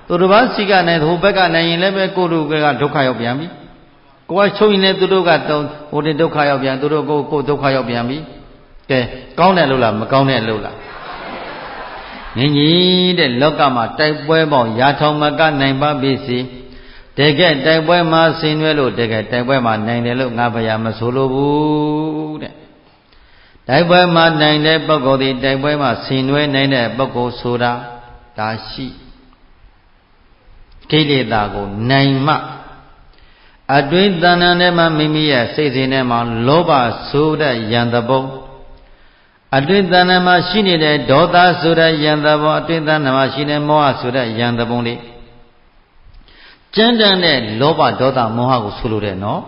သူတို့ဘာစီကနိုင်ဟိုဘက်ကနိုင်ရင်လည်းပဲကိုလူကဒုက္ခရောက်ပြန်ပြီကိုကချုပ်ရင်လည်းသူတို့ကဟိုတင်ဒုက္ခရောက်ပြန်သူတို့ကိုဒုက္ခရောက်ပြန်ပြီကဲကောင်းတယ်လို့လားမကောင်းတယ်လို့လားငင်းကြီးတဲ့လောကမှာတိုက်ပွဲပေါင်းရာထောင်မကနိုင်ပါပြီစီတကယ်တိုက်ပွဲမှာဆင်နွှဲလို့တကယ်တိုက်ပွဲမှာနိုင်တယ်လို့ငါဘုရားမဆိုလိုဘူးတဲ့တိုက်ပွဲမှာနိုင်တဲ့ပုဂ္ဂိုလ်ဒီတိုက်ပွဲမှာဆင်နွှဲနိုင်တဲ့ပုဂ္ဂိုလ်ဆိုတာဒါရှိကိလေသာကိုနိုင်မှအတွင်းတဏ္ဍာထဲမှာမိမိရဲ့စိတ်စဉ်ထဲမှာလောဘဆိုတဲ့ယံတဘုံအတွင်းတဏ္ဍာမှာရှိနေတဲ့ဒေါသဆိုတဲ့ယံတဘုံအတွင်းတဏ္ဍာမှာရှိတဲ့မောဟဆိုတဲ့ယံတဘုံလေးကျမ်းတန်တဲ့လောဘဒေါသမောဟကိုဆိုလိုတဲ့နော်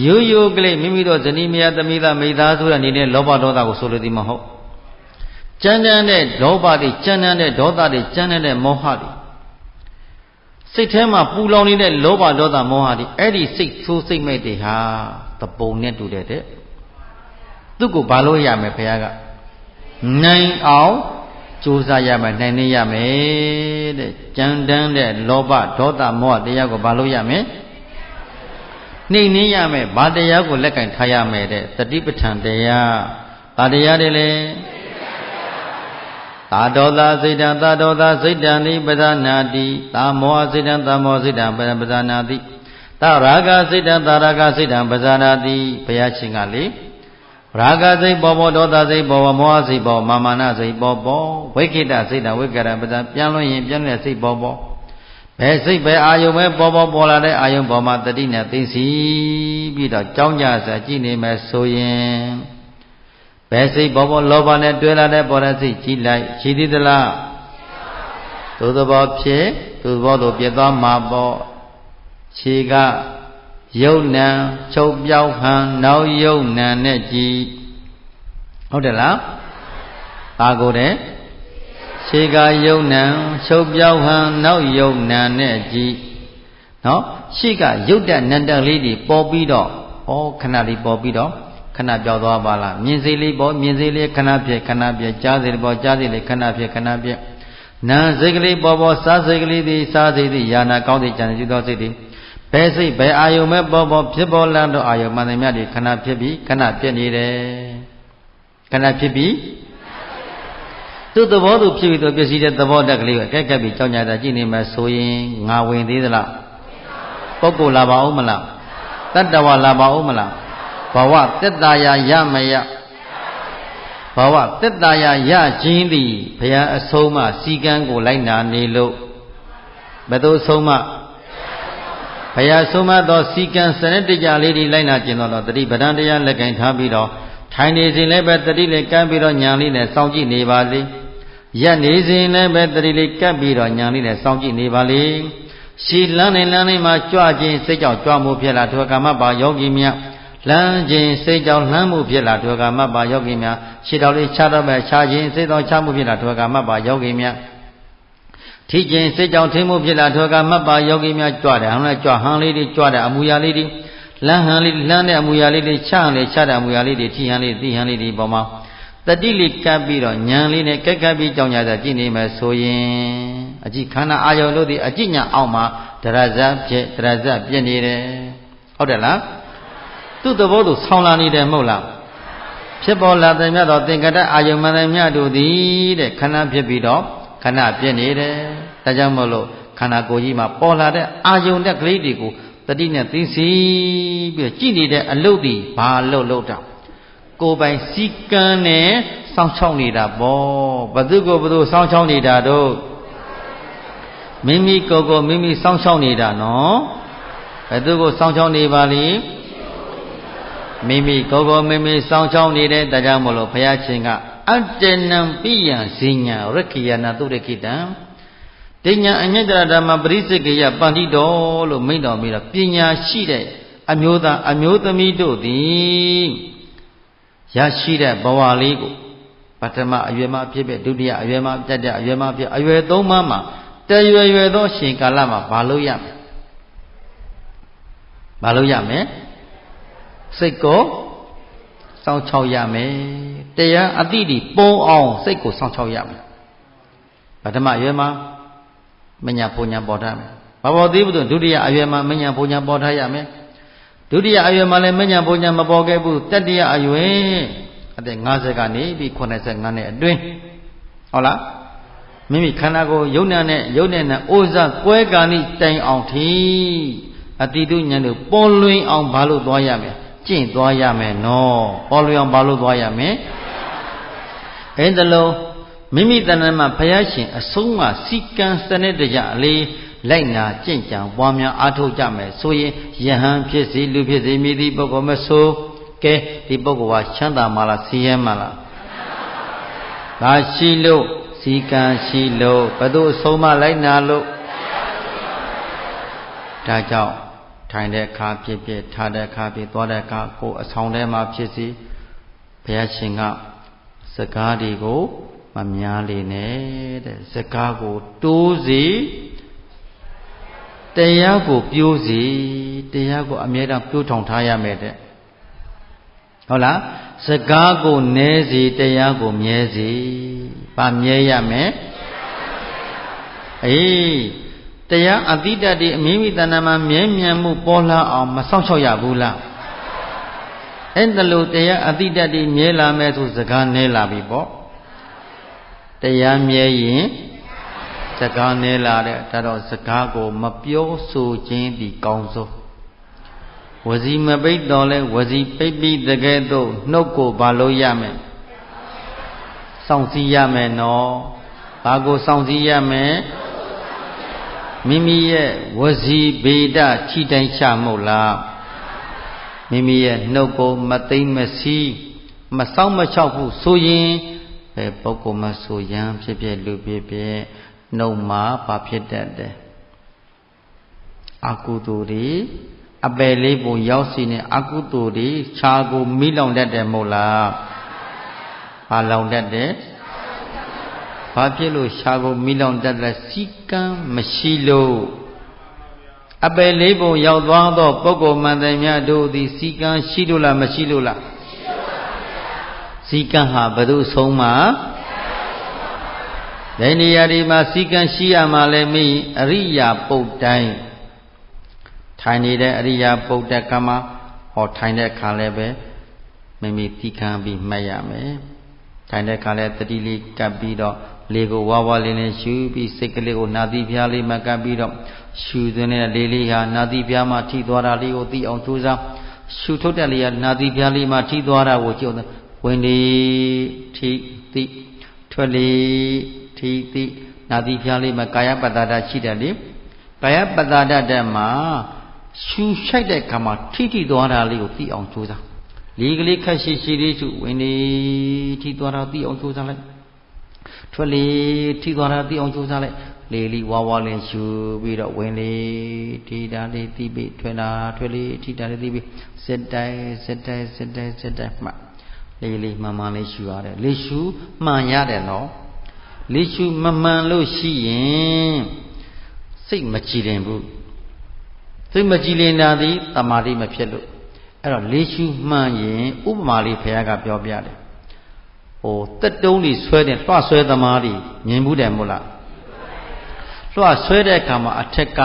ရိုးရိုးကလေးမိမိတို့ဇနီးမယားသမီးသားမိသားစုတဲ့နေတဲ့လောဘဒေါသကိုဆိုလိုသည်မဟုတ်ကျမ်းတန်တဲ့လောဘတွေကျမ်းတန်တဲ့ဒေါသတွေကျမ်းတန်တဲ့မောဟတွေစိတ်ထဲမှာပူလောင်နေတဲ့လောဘဒေါသမောဟတွေအဲ့ဒီစိတ်ဆိုးစိတ်မဲ့တွေဟာတပုံနဲ့တူတဲ့သူ့ကိုဘာလို့ရမယ်ဘုရားကနိုင်အောင်ကြိုးစားရမယ်နိုင်နေရမယ်တဲ့ကြမ်းတမ်းတဲ့လောဘဒေါသမောဟတရားကိုဘာလို့ရမယ်နှိမ့်နေရမယ်ဘာတရားကိုလက်ကင်ထားရမယ်တဲ့တတိပဋ္ဌာန်တရားဘာတရားတွေလဲသာဒေါသစိတ်တံသာဒေါသစိတ်တံနိပဒနာတိသာမောဟစိတ်တံသာမောဟစိတ်တံပဒနာတိသာရာဂစိတ်တံသာရာဂစိတ်တံပဒနာတိဘုရားရှင်ကလေရာဂစိတ်ပေါ်ပေါ်ဒေါသစိတ်ပေါ်ပေါ်မောဟစိတ်ပေါ်မာမာနစိတ်ပေါ်ပေါ်ဝိကိတစိတ်တံဝိကရပဒပြန်လွှင့်ရင်ပြန်တဲ့စိတ်ပေါ်ပေါ်ဘယ်စိတ်ပဲအာယုံပဲပေါ်ပေါ်ပေါ်လာတဲ့အာယုံပေါ်မှာတတိနဲ့သိသိပြီးတော့ကြောင်းကြစာကြည့်နေမယ်ဆိုရင်ဘယ်စိတ်ဘောဘောလောဘနဲ့တွဲလာတဲ့ပေါ်တဲ့စိတ်ကြည့်လိုက်ရှိသေးသလားသို့သဘောဖြစ်သို့သဘောလိုပြသွားမှာပေါ့ခြေကယုတ်နံချုပ်ပြောက်ဟန်နောက်ယုတ်နံနဲ့ကြည်ဟုတ်တယ်လားပါကိုတဲ့ခြေကယုတ်နံချုပ်ပြောက်ဟန်နောက်ယုတ်နံနဲ့ကြည်နော်ရှိကယုတ်တဲ့နန္တလေးတွေပေါ်ပြီးတော့ခဏလေးပေါ်ပြီးတော့ခဏပြောက်သွားပါလားမြင်စိလေးပေါ်မြင်စိလေးခဏပြည့်ခဏပြည့်ကြားစိလေးပေါ်ကြားစိလေးခဏပြည့်ခဏပြည့်နာစိတ်ကလေးပေါ်ပေါ်စားစိတ်ကလေးသည်စားစိတ်သည်ယာနာကောင်းတဲ့ကြံကြည့်သောစိတ်သည်ဘယ်စိတ်ဘယ်အာယုံမဲ့ပေါ်ပေါ်ဖြစ်ပေါ်လာတော့အာယုံမှန်သမျှတွေခဏဖြစ်ပြီးခဏပြည့်နေတယ်ခဏဖြစ်ပြီး သူသဘောသူဖြစ်ပြီးတော့ပစ္စည်းတဲ့သဘောတက်ကလေးပဲကဲကပ်ပြီးကြောင်းကြတာကြည့်နေမှဆိုရင်ငါဝင်သေးသလားပုဂ္ဂိုလ်လာပါဦးမလားတတ္တဝါလာပါဦးမလားဘဝသက်တာယာရမရဘဝသက်တာယာရခြင်းသည်ဘုရားအဆုံးမစီကံကိုလိုက်နာနေလို့ဘယ်သို့ဆုံးမဘုရားဆုံးမသောစီကံစနစ်တကျလေးဒီလိုက်နာကျင့်တော်တတိပဒံတရားလက်ကင်ထားပြီးတော့ထိုင်နေစဉ်လည်းပဲတတိလေးကပ်ပြီးတော့ညာလေးနဲ့စောင့်ကြည့်နေပါလေရက်နေစဉ်လည်းပဲတတိလေးကပ်ပြီးတော့ညာလေးနဲ့စောင့်ကြည့်နေပါလေရှည်လန်းနေလန်းနေမှာကြွခြင်းစိတ်ကြောင့်ကြွမှုဖြစ်လာထိုကာမပါယောဂီများလမ်းခြင်းစိတ်ကြောင့်လှမ်းမှုဖြစ်လာထိုကာမပါယောဂီများရှည်တော်လေးခြားတော့ပဲခြားခြင်းစိတ်တော်ခြားမှုဖြစ်လာထိုကာမပါယောဂီများထိခြင်းစိတ်ကြောင့်ထိမှုဖြစ်လာထိုကာမပါယောဂီများကြွတယ်ဟောင်းလဲကြွဟန်းလေးတွေကြွတယ်အမူအရာလေးတွေလမ်းဟန်လေးလမ်းတဲ့အမူအရာလေးတွေခြားလေခြားတဲ့အမူအရာလေးတွေထိဟန်လေးသိဟန်လေးတွေပေါ်မှာတတိလေးကပ်ပြီးတော့ဉာဏ်လေးနဲ့ကက်ကပ်ပြီးကြောင်းကြတာကြည့်နေမယ်ဆိုရင်အကြည့်ခန္ဓာအာယုန်တို့ဒီအကြည့်ညာအောက်မှာဒရဇဖြစ်ဒရဇပြည့်နေတယ်ဟုတ်တယ်လားသူ့သဘောသူဆောင်းလာနေတယ်မဟုတ်လားဖြစ်ပေါ်လာတဲ့မြတ်တော်သင်္ကတအာယုန်မှန်တဲ့မြတ်တို့သည်တဲ့ခန္ဓာဖြစ်ပြီးတော့ခန္ဓာပြည့်နေတယ်ဒါကြောင့်မို့လို့ခန္ဓာကိုယ်ကြီးမှာပေါ်လာတဲ့အာယုန်တဲ့ကလေးတွေကိုတတိနဲ့သိစီပြီးကြည့်နေတဲ့အလုပ်ဒီဘာလုပ်တာကိုယ်ပိုင်စီကံနဲ့စောင့်ချောက်နေတာပေါ့ဘသူကိုဘသူစောင့်ချောက်နေတာတို့မိမိကိုယ်ကိုမိမိစောင့်ချောက်နေတာနော်ဘသူကိုစောင့်ချောက်နေပါလိမိမိကိုယ်ကိုမိမိစောင့်ချောက်နေတဲ့ဒါကြောင့်မို့လို့ဘုရားရှင်ကအတ္တနံပိယံဇိညာရခိယနာတုရခိတံတဉ္ညာအညတ္တရဓမ္မပရိစ္ဆေကေယပန္တိတော်လို့မိန့်တော်ပြီးတော့ပညာရှိတဲ့အမျိုးသားအမျိုးသမီးတို့သည်ရရှိတဲ့ဘဝလေးကိုပထမအရွယ်မှဖြစ်ဖြစ်ဒုတိယအရွယ်မှပြတ်တဲ့အရွယ်မှဖြစ်အရွယ်သုံးပါးမှာတရွယ်ရွယ်သောရှင်ကာလမှာဘာလို့ရမလဲဘာလို့ရမလဲစိတ်ကိုစောင့်ချောက်ရမယ်တရားအတိတိပုံအောင်စိတ်ကိုစောင့်ချောက်ရမယ်ပထမအရွယ်မှာမညာပူညာပေါ်ထားမယ်ဘာပေါ်သေးဘူးဒုတိယအရွယ်မှာမညာပူညာပေါ်ထားရမယ်ဒုတိယအရွယ်မှာလည်းမညာပူညာမပေါ်ခဲ့ဘူးတတိယအရွယ်အသက်50ကနေပြီး85နှစ်အတွင်းဟုတ်လားမိမိခန္ဓာကိုယ်ယုံနဲ့အိုးစားကွဲကာနိတိုင်အောင်ထီအတိတုဉာဏ်တို့ပေါ်လွင်အောင်ဘာလို့သွားရမယ်ကျင့်သွားရမယ်နော်ပေါ်လွင်အောင်ဘာလို့သွားရမယ်အဲ့ဒါလို့မိမိတဏ္ဍာမှာဘုရားရှင်အဆုံးအစီကံစနစ်တကျအလေးလိုက်နာကျင့်ကြံပွားများအားထုတ်ကြမယ်ဆိုရင်ယဟန်ဖြစ်စေလူဖြစ်စေမိသည့်ပုဂ္ဂိုလ်မဆိုကဲဒီပုဂ္ဂိုလ်ဟာချမ်းသာမှာလားဆင်းရဲမှာလားဒါရှိလို့စီကံရှိလို့ဘယ်သူအဆုံးမလိုက်နာလို့ဒါကြောင့်ထိုင်တဲ့အခါဖြစ်ဖြစ်ထားတဲ့အခါဖြစ်သွားတဲ့အခါကိုယ်အဆောင်ထဲမှာဖြစ်စီဘုရားရှင်ကစကားတွေကိုမများလေနဲ့တဲ့စကားကိုတိုးစီတရားကိုပြိုးစီတရားကိုအမြဲတမ်းပြိုးထောင်ထားရမယ်တဲ့ဟုတ်လားစကားကိုနည်းစီတရားကိုမြဲစီပါမြဲရမယ်အေးတရားအတိတ္တတိအမိမိတဏ္ဍာမှာမြဲမြံမှုပေါ်လာအောင်မစောင့်ရှောက်ရဘူးလားအဲ့ဒါလို့တရားအတိတ္တတိမြဲလာမယ်ဆိုစကားနည်းလာပြီပေါ့တရားမြဲရင်စကားနည်းလာတဲ့ဒါတော့စကားကိုမပြောဆိုခြင်းဒီကောင်းဆုံးဝစီမပိတ်တော်လဲဝစီပိတ်ပြီးတကယ်တော့နှုတ်ကိုဘာလို့ရမယ်စောင့်စည်းရမယ်နော်ဘာကိုစောင့်စည်းရမယ်မိမိရဲ့ဝစီဗေဒထိတိုင်းချမဟုတ်လားမိမိရဲ့နှုတ်ကိုမသိမ့်မစီးမစောင့်မချောက်ဘူးဆိုရင်ဘယ်ပုဂ္ဂိုလ်မဆိုရန်ဖြစ်ဖြစ်လူဖြစ်ဖြစ်နှုတ်မှာဘာဖြစ်တတ်တယ်အကုသိုလ်တွေအပယ်လေးပုံရောက်စီနေအကုသိုလ်တွေခြားကိုမိလောင်တတ်တယ်မဟုတ်လားဘာလောင်တတ်တယ်ဘာဖြစ်လို့ခြားကိုမိလောင်တတ်လဲစီကံမရှိလို့အပယ်လေးပုံရောက်သွားသောပုဂ္ဂိုလ်မှန်တယ်များတို့သည်စီကံရှိလို့လားမရှိလို့လားစီကံဟာဘယ်သူဆုံးမှာဒီနေရာဒီမှာစီကံရှိရမှာလဲမိအရိယာပုတ်တိုင်းထိုင်နေတဲ့အရိယာပုတ်တဲ့ကမှာဟောထိုင်တဲ့ခါလဲပဲမိမိသီခံပြီးမှတ်ရမယ် ထိုင်တဲ့ခါလဲတတိလေးကပ်ပြီးတော့လေကိုဝါဝါလေးနဲ့ရှူပြီးစိတ်ကလေးကိုနာသီပြားလေးမှကပ်ပြီးတော့ရှူသွင်းတဲ့လေးလေးဟာနာသီပြားမှထိသွားတာလေးကိုသိအောင်ကြိုးစားရှူထုတ်တဲ့လေးကနာသီပြားလေးမှထိသွားတာကိုကြိုးစားဝင်လေထိသိထွက်လေထိသိနာသီပြားလေးမှာကာယပတ္တာရှိတယ်လေကာယပတ္တာတဲ့မှာရှူရှိုက်တဲ့ခါမှာထိသွားတာလေးကိုသိအောင်ကြိုးစားလေးကလေးခက်ရှိရှိလေးရှူဝင်လေထိသွားတာသိအောင်ကြိုးစားလိုက်ထွက်လေထိသွားတာသိအောင်ကြိုးစားလိုက်လေလီဝါဝါလင်းရှူပြီးတော့ဝင်လေထိတာလေးသိပြီးထွက်လာထွက်လေထိတာလေးသိပြီးစစ်တိုင်းမှလေးလေးမှန်မှန်လေးရှူရတယ်လေးရှူမှန်ရတယ်နော်လေးရှူမမှန်လို့ရှိရင်စိတ်မကြည်လင်ဘူးစိတ်မကြည်လင်တာသည်တမာတိမဖြစ်လို့အဲ့တော့လေးရှူမှန်ရင်ဥပမာလေးဘုရားကပြောပြတယ်ဟိုတက်တုံးလေးဆွဲတယ်လွှဆွဲသမားတွေမြင်ဘူးတယ်မို့လားလွှဆွဲတဲ့အခါမှာအထက်က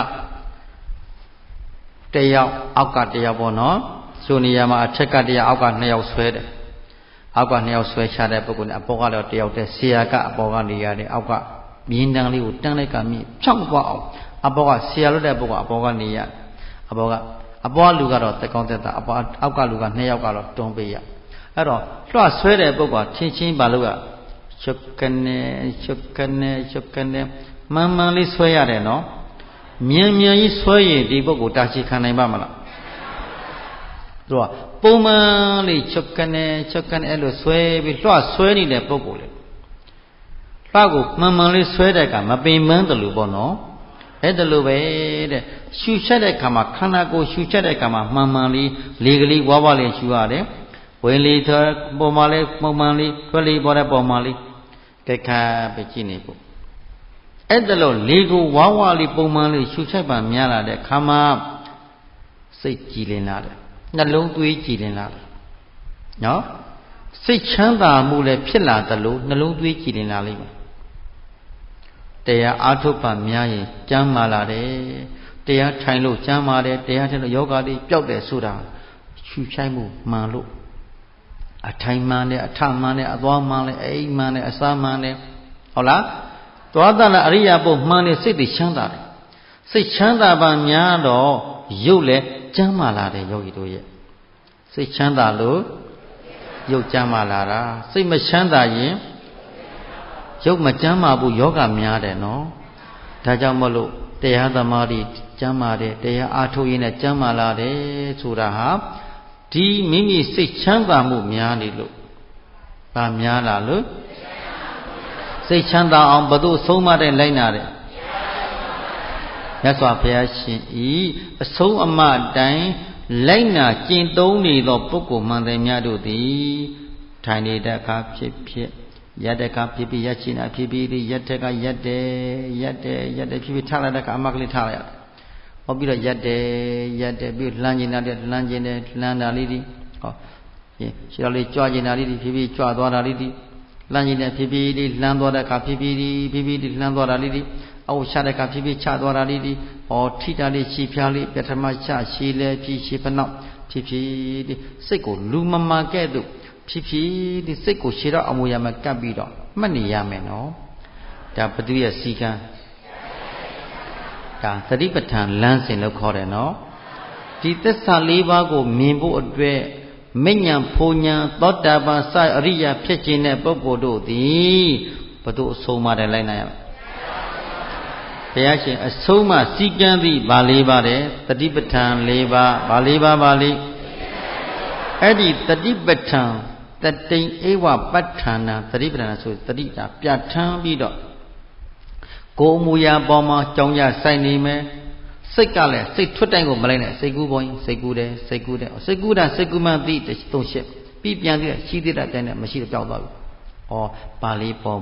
တယောက်အောက်ကတယောက်ပေါ့နော်ဆိုနေရမှာအထက်ကတယောက်အောက်က2ယောက်ဆွဲတယ်အောက်က2ယောက်ဆွဲချတဲ့ပုဂ္ဂိုလ်နဲ့အပေါ်ကတော့တယောက်တည်းဆရာကအပေါ်ကနေရတယ်အောက်ကမြင်းတန်းလေးကိုတန်းလိုက်ကမြင့်ဖြောင်းသွားအောင်အပေါ်ကဆရာလွတ်တဲ့ပုဂ္ဂိုလ်အပေါ်ကနေရအပေါ်ကလူကတော့တက်ကောင်းတက်တာအောက်ကလူက2ယောက်ကတော့တွန်းပေးရအဲ့တော့လွှဆွဲတဲ့ပုဂ္ဂိုလ်ချင်းဘာလို့ကချုပ်ကနေမှန်မှန်လေးဆွဲရတယ်နော်မြန်ကြီးဆွဲရင်ဒီပုဂ္ဂိုလ်တာရှိခံနိုင်ပါမလားသူကပုံမှန်လေးချုပ်ကနေအဲ့လိုဆွဲပြီးလွှဆွဲနေတဲ့ပုဂ္ဂိုလ်လေလွှကိုမှန်မှန်လေးဆွဲတဲ့အခါမပင်ပန်းတယ်လို့ပေါ့နော်အဲ့ဒါလိုပဲတဲ့ရှူချက်တဲ့အခါမှာခန္ဓာကိုယ်ရှူချက်တဲ့အခါမှာမှန်မှန်လေးလေကလေးဝါလေးရှူရတယ်ဝင်လေထွက်ပုံမှန်လေးပုံမှန်လေးထွက်လေပေါ်တဲ့ပုံမှန်လေးကြက်ခါပဲကြည့်နေဖို့အဲ့ဒါလို့လေကိုဝါလေးပုံမှန်လေးရှူချက်ပါများလာတဲ့ခါမှာစိတ်ကြည်လင်လာတယ်နှလုံးသွေးကြည်လင်လာတယ်နော်စိတ်ချမ်းသာမှုလည်းဖြစ်လာသလိုနှလုံးသွေးကြည်လင်လာလိမ့်မယ်တရားအားထုတ်ပါများရင်ကျမ်းမာလာတယ်တရားထိုင်လို့ကျမ်းမာတယ်တရားထိုင်လို့ယောဂတွေပျောက်တယ်ဆိုတာရှူချိုက်မှုမှန်လို့အထိုင်မှန်တယ်အထမှန်တယ်အသွားမှန်တယ်အိမ်မှန်တယ်အစားမှန်တယ်ဟုတ်လားသွားသလားအရိယာပုတ်မှန်တယ်စိတ်တွေချမ်းသာတယ်စိတ်ချမ်းသာပါများတော့ရုပ်လည်းကျမ်းမာလာတယ်ယောဂီတို့ရဲ့စိတ်ချမ်းသာလို့ရုပ်ကျမ်းမာလာတာစိတ်မချမ်းသာရင်ရုပ်မကျမ်းမာဘူးယောဂများတယ်နော်ဒါကြောင့်မလို့တရားသမားတွေကျမ်းမာတယ်တရားအားထုတ်ရင်းနဲ့ကျမ်းမာလာတယ်ဆိုတာဟာဒီမိမိစိတ်ချမ်းသာမှုများနေလို့ဗာများလာလို့စိတ်ချမ်းသာအောင်ဘယ်သူဆုံးမတဲ့လိုက်နာတယ်မြတ်စွာဘုရားရှင်ဤအဆုံးအမတိုင်းလိုက်နာကျင့်သုံးနေသောပုဂ္ဂိုလ်မှန်တယ်များတို့သည်ထိုင်နေတဲ့အခါဖြစ်ရတဲ့အခါဖြစ်ပြီးရချင်တာဖြစ်ပြီးရက်တဲ့ကရက်တယ်ဖြစ်ပြီးထားလိုက်တဲ့အခါအမကလေးထားလိုက်ရတယ်ဟောပြီးတော့ရက်တယ်ပြီးလှမ်းကျင်တာတဲ့လှမ်းကျင်တယ်လှမ်းတာလေးဒီဟောရှေ့တော်လေးကြွကျင်တာလေးဒီဖြစ်ပြီးကြွသွားတာလေးဒီလှမ်းကျင်တယ်ဖြစ်ပြီးလှမ်းသွားတဲ့အခါဖြစ်ပြီးလှမ်းသွားတာလေးဒီအောက်ချတဲ့အခါဖြစ်ပြီးချသွားတာလေးဒီဟောထိတာလေးခြေဖြားလေးပထမချရှည်လဲဖြီးရှည်ဖနောက်ဖြစ်စိတ်ကိုလူမမာကဲ့သို့ဖြစ်ဒီစိတ်ကိုရှည်တော့အမူအရာမှာကပ်ပြီးတော့မှတ်နေရမယ်နော်ဒါဘသူရဲ့စီကံဒါသတိပဋ္ဌာန်လမ်းစဉ်လို့ခေါ်တယ်နော်ဒီသစ္စာ၄ပါးကိုမြင်ဖို့အတွက်မဉ္ဇဉ်ဖူဉ္ဇဉ်သောတာပန်စအရိယာဖြစ်ခြင်းတဲ့ပုဂ္ဂိုလ်တို့သည်ဘသူအဆုံးမတယ်လိုက်နိုင်ရမယ်ဘုရားရှင်အဆုံးမစီကံသည့်ဗာ၄ပါးတဲ့သတိပဋ္ဌာန်၄ပါးဗာ၄ပါးပါလိအဲ့ဒီသတိပဋ္ဌာန်တတိဧဝပဋ္ဌာနာသတိပဋ္ဌာန်ဆိုသတိတာပြဋ္ဌာန်းပြီးတော့ကိုယ်မူရာပေါ်မှာကြောင်းရဆိုင်နေမယ်စိတ်ကလည်းစိတ်ထွတ်တိုင်းကိုမလိုက်နဲ့စိတ်ကူးပေါ်ရင်စိတ်ကူးတယ်စိတ်ကူးတာစိတ်ကူးမှသိသုံးရှက်ပြီးပြန်ပြီးရှိသေးတာတိုင်းနဲ့မရှိတော့ကြောက်သွားပြီဩပါဠိပေါ်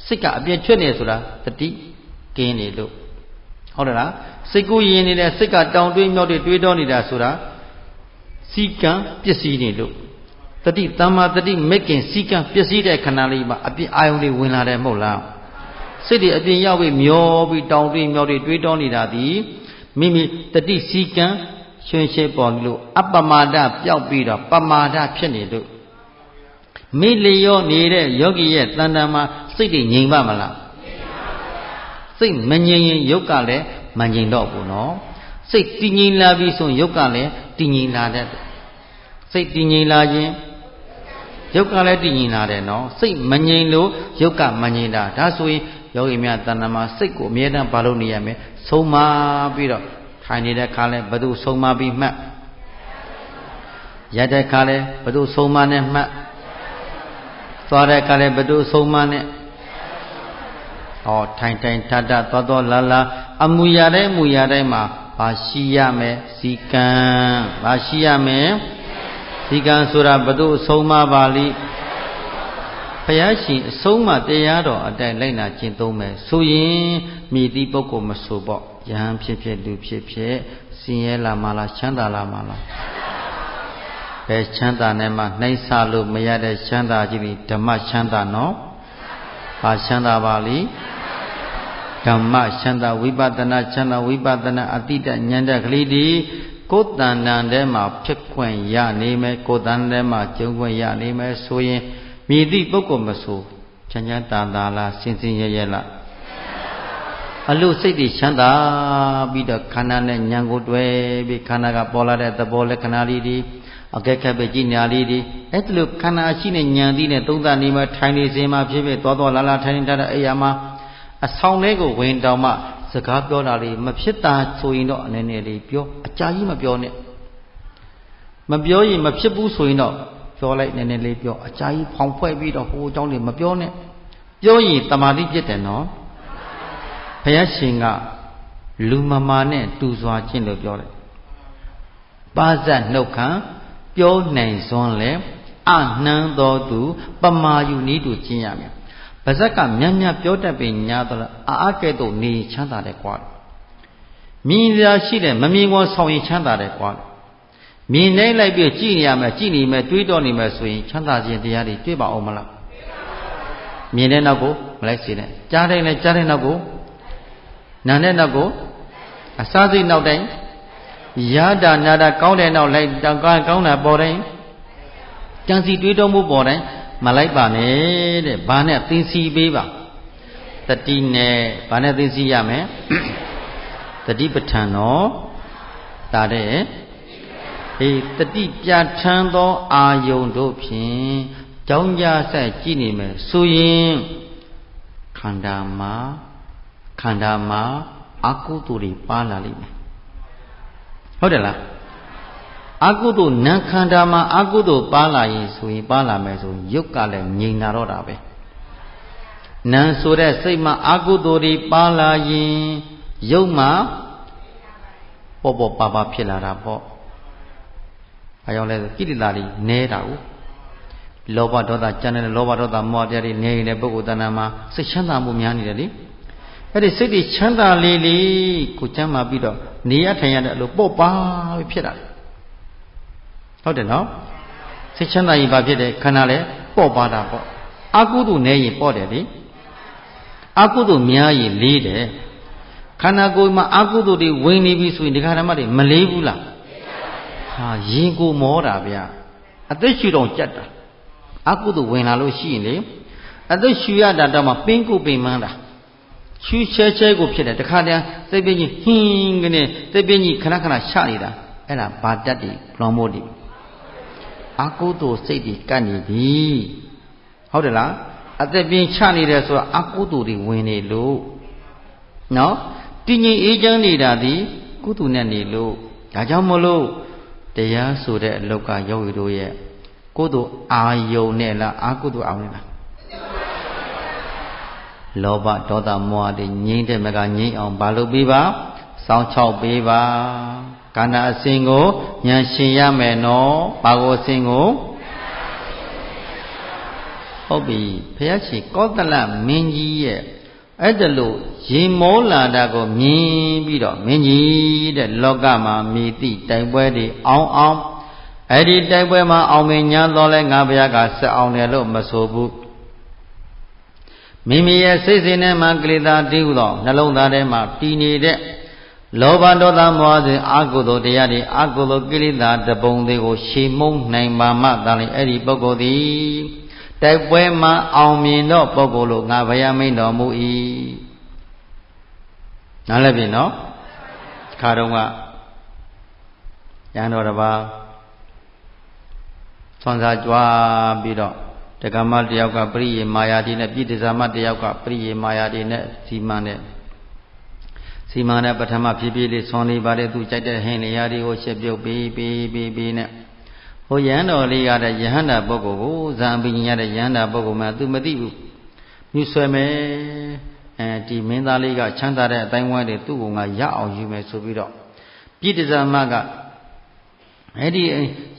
စိတ်ကအပြည့်ထွက်နေဆိုတာတတိကင်းနေလို့ဟုတ်တယ်လားစိတ်ကူးရင်နေတဲ့စိတ်ကတောင်တွေးမြောက်တွေးတောနေတာဆိုတာစီကံပစ္စည်းနေလို့တတိတမ္မာတတိမက်ကင်စီကံပစ္စည်းတဲ့ခဏလေးမှာအပြည့်အာယုန်လေးဝင်လာတယ်မဟုတ်လားစိတ်တွေအပြင်ရောက်ပြီးမျောပြီးတောင်တွေးမြောက်တွေးတောနေတာဒီမိမိတတိစီကံရွှင်ရှဲပေါ်လို့အပမာဒပျောက်ပြီးတော့ပမာဒဖြစ်နေလို့ မိလျောနေတဲ့ယောဂီရဲ့တဏ္ဍာမှာစိတ်တွေငြိမ်ပါမလားစိတ်မငြိမ်ရင်ယုတ်ကလည်းမငြိမ်တော့ဘူးနော်စိတ်တည်ငြိမ်လာပြီဆိုယုတ်ကလည်းတည်ငြိမ်လာတဲ့စိတ်တည်ငြိမ်လာခြင်းယုတ်ကလည်းတည်ငြိမ်လာတယ်နော်စိတ်မငြိမ်လို့ယုတ်ကမငြိမ်တာဒါဆိုရင်ယောဂီများတဏ္ဍာမှာစိတ်ကိုအမြဲတမ်းဘာလို့နေရမလဲဆုံးမပြီးတော့ထိုင်နေတဲ့ခါလဲဘယ်သူဆုံးမပြီးမှတ်ရတဲ့ခါလဲဘယ်သူဆုံးမနဲ့မှတ်သွားတဲ့ခါလဲဘယ်သူဆုံးမနဲ့ထိုင်ထိုင်ထထသွားလာအမူအရာတိုင်းမှာဘာရှိရမယ်စီကံဘာရှိရမယ်စီကံဆိုတာဘယ်သူဆုံးမပါလိဘုရားရှင်အဆုံးအမတရားတော်အတိုင်းလိုက်နာကျင့်သုံးမယ်ဆိုရင်မိသည့်ပုဂ္ဂိုလ်မဆိုပေါ့ယဟန်ဖြစ်ဖြစ်လူဖြစ်ဖြစ်ဆင်းရဲလာမလားချမ်းသာလာမလားဘယ်ချမ်းသာနဲ့မှနှိမ့်ဆလို့မရတဲ့ချမ်းသာကြီးဒီဓမ္မချမ်းသာနော်ဘာချမ်းသာပါလိဓမ္မချမ်းသာဝိပဿနာချမ်းသာဝိပဿနာအတိတဉာဏ်တက်ကလေးဒီကိုယ်တဏ္ဍာထဲမှာဖြစ်ခွင့်ရနေမယ်ကိုယ်တဏ္ဍာထဲမှာကျုံခွင့်ရနေမယ်ဆိုရင်မြည်သည့်ပုဂ္ဂိုလ်မဆိုချမ်းချမ်းသာသာလားစင်စင်ရဲရဲလားအလို့စိတ်တွေချမ်းသာပြီးတော့ခန္ဓာနဲ့ဉာဏ်ကိုတွဲပြီးခန္ဓာကပေါ်လာတဲ့သဘောလက္ခဏာလေးတွေအကဲခက်ပဲကြည်ညာလေးတွေအဲ့ဒါလို့ခန္ဓာရှိတဲ့ဉာဏ်သီးနဲ့သုံးသပ်နေမှထိုင်နေစဉ်မှာဖြစ်ဖြစ်သွားလာထိုင်နေတဲ့အိယာမှာအဆောင်လေးကိုဝင်တောင်မှစကားပြောတာလေးမဖြစ်တာဆိုရင်တော့အနေနဲ့လေးပြောအကြာကြီးမပြောနဲ့မပြောရင်မဖြစ်ဘူးဆိုရင်တော့ပြောလိုက်နည်းနည်းလေးပြောအကြာကြီးဖောင်ဖွဲ့ပြီးတော့ဟိုအကြောင်းတွေမပြောနဲ့ပြောရင်တမာတိဖြစ်တယ်နော်ဘုရားရှင်ကလူမမာနဲ့တူစွာခြင်းလို့ပြောတယ်ပါဇတ်နှုတ်ခံပြောနိုင်စွန်းလဲအနှမ်းတော်သူပမာယူနည်းတူကျင့်ရမယ်ပါဇက်ကမြတ်ပြောတတ်ပေညာတော့အားကဲ့သို့နေချမ်းသာတယ်ကွာမြင်ရရှိတယ်မမြင်ကောဆောင်ရင်ချမ်းသာတယ်ကွာမြင်နေလိုက်ပြီးကြည်နေရမယ်ကြည်နေမယ်တွေးတော့နေမယ်ဆိုရင်ချမ်းသာခြင်းတရားတွေတွေ့ပါအောင်မလားမြင်တဲ့နောက်ကိုမလိုက်စေနဲ့ကြားတဲ့လည်းကြားတဲ့နောက်ကိုနာတဲ့နောက်ကိုအစားစိတ်နောက်တိုင်းရတာနာတာကောင်းတဲ့နောက်လိုက်ကောင်းတာပေါ်တိုင်းကြံစီတွေးတော့မှုပေါ်တိုင်းမလိုက်ပါနဲ့တဲ့ဘာနဲ့သိစီပေးပါတတိနဲ့ဘာနဲ့သိစီရမယ်တတိပဋ္ဌာန်တော်ဒါတဲ့တတိပြဋ္ဌာန်းသောအာယုန်တို့ဖြင့်ကြောင်းကြဆက်ကြည့်နေမယ်ဆိုရင်ခန္ဓာမှာအကုသိုလ်တွေပါလာလိမ့်မယ်ဟုတ်တယ်လားအကုသိုလ်နံခန္ဓာမှာအကုသိုလ်ပါလာရင်ဆိုရင်ပါလာမယ်ဆိုရင်ယုတ်ကလည်းငြိမ်လာတော့တာပဲနံဆိုတဲ့စိတ်မှာအကုသိုလ်တွေပါလာရင်ယုတ်မှာပေါ်ပါဖြစ်လာတာပေါ့ဘာကြောင့်လဲဆိုကိလေသာတွေနဲတာကိုလောဘဒေါသကြံတဲ့လောဘဒေါသမောဟတရားတွေနဲနေတဲ့ပုဂ္ဂိုလ်တဏ္ဍာမှာစိတ်ချမ်းသာမှုများနေတယ်လေအဲ့ဒီစိတ်တွေချမ်းသာလေးကိုချမ်းသာပြီးတော့နေရထိုင်ရတဲ့အလိုပေါ့ပါဖြစ်တာဟုတ်တယ်နော်စိတ်ချမ်းသာရင်ဘာဖြစ်တယ်ခန္ဓာလည်းပေါ့ပါတာပေါ့အကုသိုလ်နဲရင်ပေါ့တယ်လေအကုသိုလ်များရင်လေးတယ်ခန္ဓာကိုယ်မှာအကုသိုလ်တွေဝင်နေပြီဆိုရင်ဒီခါဓမ္မတွေမလေးဘူးလားဟာရင်ကိုမောတာဗျာအသက်ရှူတော့ကြက်တာအကုသိုလ်ဝင်လာလို့ရှိရင်လေအသက်ရှူရတာတော့မှပင်းကိုပင်မန်းတာရှူချဲကိုဖြစ်တယ်တခါတည်းသိပ်ပင်းကြီးဟင်းကနေသိပ်ပင်းကြီးခဏချနေတာအဲ့ဒါဘာတတ်တွေလွန်မို့တွေအကုသိုလ်စိတ်တွေကပ်နေပြီဟုတ်တယ်လားအသက်ပင်းချနေတယ်ဆိုတာအကုသိုလ်တွေဝင်နေလို့နော်တည်ငြိမ်အေးချမ်းနေတာဒီကုသိုလ်နဲ့နေလို့ဒါကြောင့်မလို့တရားဆိုတဲ့အလောက်ကယောဂီတို့ရဲ့ကုသိုလ်အာယုန်နဲ့လားအကုသိုလ်အာယုန်နဲ့လားလောဘဒေါသမောဟတွေငြိမ့်တဲ့မကငြိမ့်အောင်ဘာလုပ်ပေးပါစောင့်ချောက်ပေးပါခန္ဓာအစဉ်ကိုဉာဏ်ရှင်ရမယ်နော်ဘာကိုအစဉ်ကိုဟုတ်ပြီဘုရားရှင်ကောသလမင်းကြီးရဲ့အဲ့ဒါလို့ရေမောလာတာကိုမြင်ပြီးတော့မင်းကြီးတဲ့လောကမှာမြည်သည့်တိုက်ပွဲတွေအောင်အဲ့ဒီတိုက်ပွဲမှာအောင်မြင်ညာတော့လဲငါဘုရားကဆက်အောင်တယ်လို့မဆိုဘူးမိမိရဲ့စိတ်စဉ်ထဲမှာကိလေသာတည်ဟူသောနှလုံးသားထဲမှာတည်နေတဲ့လောဘဒေါသမောဟစဉ်အကုသိုလ်တရားတွေအကုသိုလ်ကိလေသာတပုံတွေကိုရှေမုံနိုင်ပါမှသာလေအဲ့ဒီပုဂ္ဂိုလ်သည် တိုက်ပွဲမှာအောင်မြင်တော့ပုဂ္ဂိုလ်လို့ငါဘုရားမိန်တော်မူ၏နားလည်ပြီနော်ခါတော့ကရန်တော်တစ်ပါးဆွမ်းစားကြွားပြီးတော့တက္ကမတယောက်ကပရိယေမာယာတိနဲ့ပြည်တဇာမတယောက်ကပရိယေမာယာတိနဲ့စီမံနဲ့ပထမဖြည်းဖြည်းလေးဆွမ်းနေပါတယ်သူကြိုက်တဲ့ဟင်းနေရာတွေကိုရှက်ပြုတ်ပြီးနဲ့ဟိုယဟန်တော်လေးကတဲ့ယဟန္တာပုဂ္ဂိုလ်ကိုဇံပညာရတဲ့ယဟန္တာပုဂ္ဂိုလ်မှသူမသိဘူးမြှဆွဲမယ်ဒီမင်းသားလေးကချမ်းသာတဲ့အတိုင်းဝိုင်းတွေသူ့ကိုငါရအောင်ယူမယ်ဆိုပြီးတော့ပြည်တဇာမကအဲ့ဒီ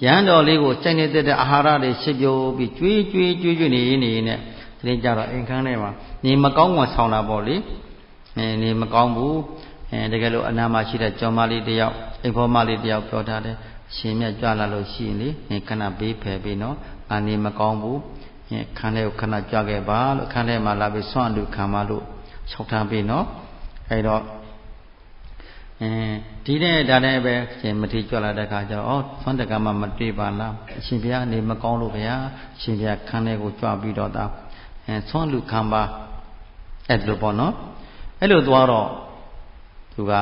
ရန်တော်လေးကိုစိုက်နေတဲ့အာဟာရတွေရှစ်ပြိုးပြီးကျွေးနေနဲ့ဒီနေ့ကျတော့အိမ်ခန်းထဲမှာနေမကောင်းမှဆောင်းတာပေါ့လေနေမကောင်းဘူးတကယ်လို့အနာမရှိတဲ့ကြော်မလေးတယောက်အိမ်ဖော်မလေးတယောက်ပြောထားတယ်ရှင်မြတ်ကြွလာလို့ရှိရင်လေခဏဘေးဖယ်ပြီးနော်အနေမကောင်းဘူးခန်းထဲကိုခဏကြွခဲ့ပါလို့ခန်းထဲမှာလာပြီးဆွမ်းလူခံပါလို့လျှောက်ထားပြီးနော်အဲ့တော့ဒီနဲ့ဒါနဲ့ပဲရှင်မထေကြွလာတဲ့အခါကျတော့ဆွမ်းတကမှမတွေ့ပါလားအရှင်ဘုရားအနေမကောင်းလို့ဗျာအရှင်ဘုရားခန်းထဲကိုကြွပြီးတော့ဒါဆွမ်းလူခံပါအဲ့လိုပေါ့နော်အဲ့လိုသွားတော့သူက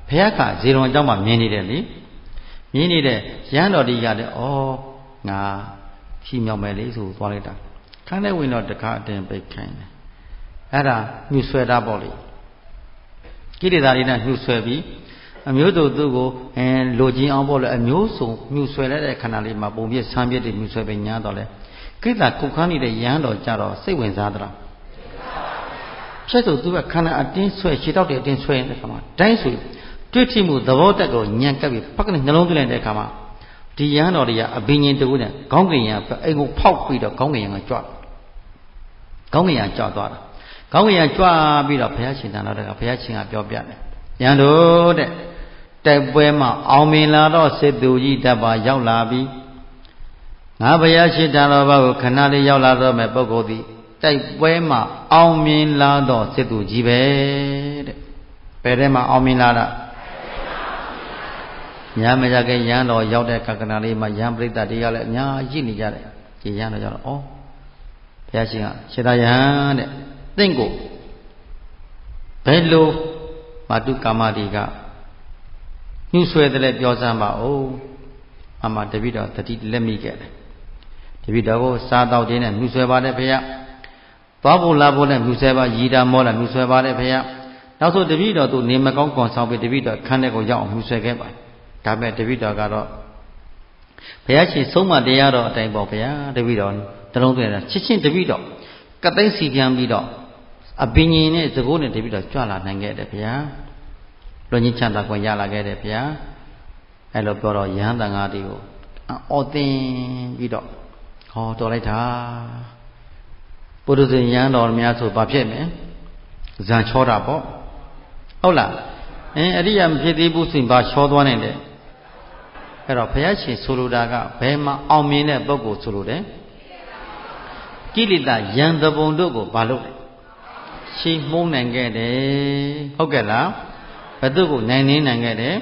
ဘုရားကဇေရွန်အကြောင်းမှမြင်နေတယ်လေမြင်နေတဲ့ရဟန်းတော်ဒီကလည်းငါဖြီးမြောက်မယ်လေဆိုသွားလိုက်တာခန်းထဲဝင်တော့တခါအတင်ပိတ်ခိုင်းတယ်အဲ့ဒါညှိဆွဲတာပေါ့လေကိလေသာတွေနဲ့ညှိဆွဲပြီးအမျိုးတို့သူ့ကိုလိုချင်အောင်ပေါ့လေအမျိုးစုံညှိဆွဲလိုက်တဲ့ခဏလေးမှာပုံပြဆန်းပြစ်တွေညှိဆွဲပြီးညားတော့လေကိလေသာကုခန်းနေတဲ့ရဟန်းတော်ကြတော့စိတ်ဝင်စားသလားဖြစ်ဆိုသူကခန္ဓာအတင်းဆွဲခြေတောက်တွေအတင်းဆွဲနေတဲ့ခါမှာတိုင်းဆိုတွေ့ထိမှုသဘောတက်ကိုညံကပ်ပြီးဖက်ကနေနှလုံးသွင်းလိုက်တဲ့အခါမှာဒီရဟန်းတော်တွေကအဘိညာဉ်တကူနဲ့ခေါင်းကင်ရအိမ်ကိုဖောက်ပြီးတော့ခေါင်းကင်ရကကြွခေါင်းကင်ရကြွသွားတာခေါင်းကင်ရကြွပြီးတော့ဘုရားရှင်တန်တော်တကဘုရားရှင်ကပြောပြတယ်ရဟန်းတို့တဲ့တိုက်ပွဲမှာအောင်မြင်လာတော့စစ်သူကြီးတပ်ပါရောက်လာပြီငါဘုရားရှင်တန်တော်ဘာကိုခဏလေးရောက်လာတော့မဲ့ပုဂ္ဂိုလ်သည်တိုက်ပွဲမှာအောင်မြင်လာတော့စစ်သူကြီးပဲတဲ့ဘယ်ထဲမှာအောင်မြင်လာတာညာမရခဲ့ရန်တော်ရောက်တဲ့ကကနာလေးမှာရန်ပရိသတ်တွေကလည်းအများကြီးနေကြတယ်ဒီရန်တော်ကြောင့်ဘုရားရှင်ကရှေတာယဟန်တဲ့သင်ကိုဘယ်လိုမာတုကာမတိကညှိဆွဲတယ်ပြောစမ်းပါဦးအမှတပိတော်တတိလက်မိခဲ့တယ်တပိတော်ကိုစားတော့တင်းနဲ့ညှိဆွဲပါတယ်ဘုရားသွားဖို့လာဖို့နဲ့ညှိဆွဲပါရည်တာမောနဲ့ညှိဆွဲပါတယ်ဘုရားနောက်ဆိုတပိတော်သူနေမကောင်းကွန်ဆောင်ပြီးတပိတော်ခန်းထဲကိုရောက်အောင်ညှိဆွဲခဲ့ပါဒါမဲ့တပိတော်ကတော့ဘုရားရှင်ဆုံးမတရားတော်အတိုင်းပေါ့ဗျာတပိတော်တလုံးသွင်းတာချစ်ချင်းတပိတော်ကသိစီပြန်ပြီးတော့အပင်ញင်နဲ့သကိုးနဲ့တပိတော်ကြွလာနိုင်ခဲ့တယ်ဗျာလွန်ကြီးချမ်းသာခွင့်ရလာခဲ့တယ်ဗျာအဲ့လိုပြောတော့ယဟန်တန်ဃာတွေကိုအော်သင်ပြီးတော့ဟောတော်လိုက်တာပုရုဇဉ်ယဟန်တော်များဆိုဘာဖြစ်မလဲဇံချောတာပေါ့ဟုတ်လားအရိယာမဖြစ်သေးဘူးဆိုရင်ဘာချောသွားနိုင်လဲအဲ့တော့ဘုရားရှင်ဆိုလိုတာကဘယ်မှာအောင်မြင်တဲ့ပုဂ္ဂိုလ်ဆိုလိုတယ်ကိလေသာယံသဘုံတို့ကိုဘာလို့လဲရှင်းမှုန်းနိုင်ခဲ့တယ်ဟုတ်ကဲ့လားဘယ်သူကိုနိုင်ခဲ့တယ်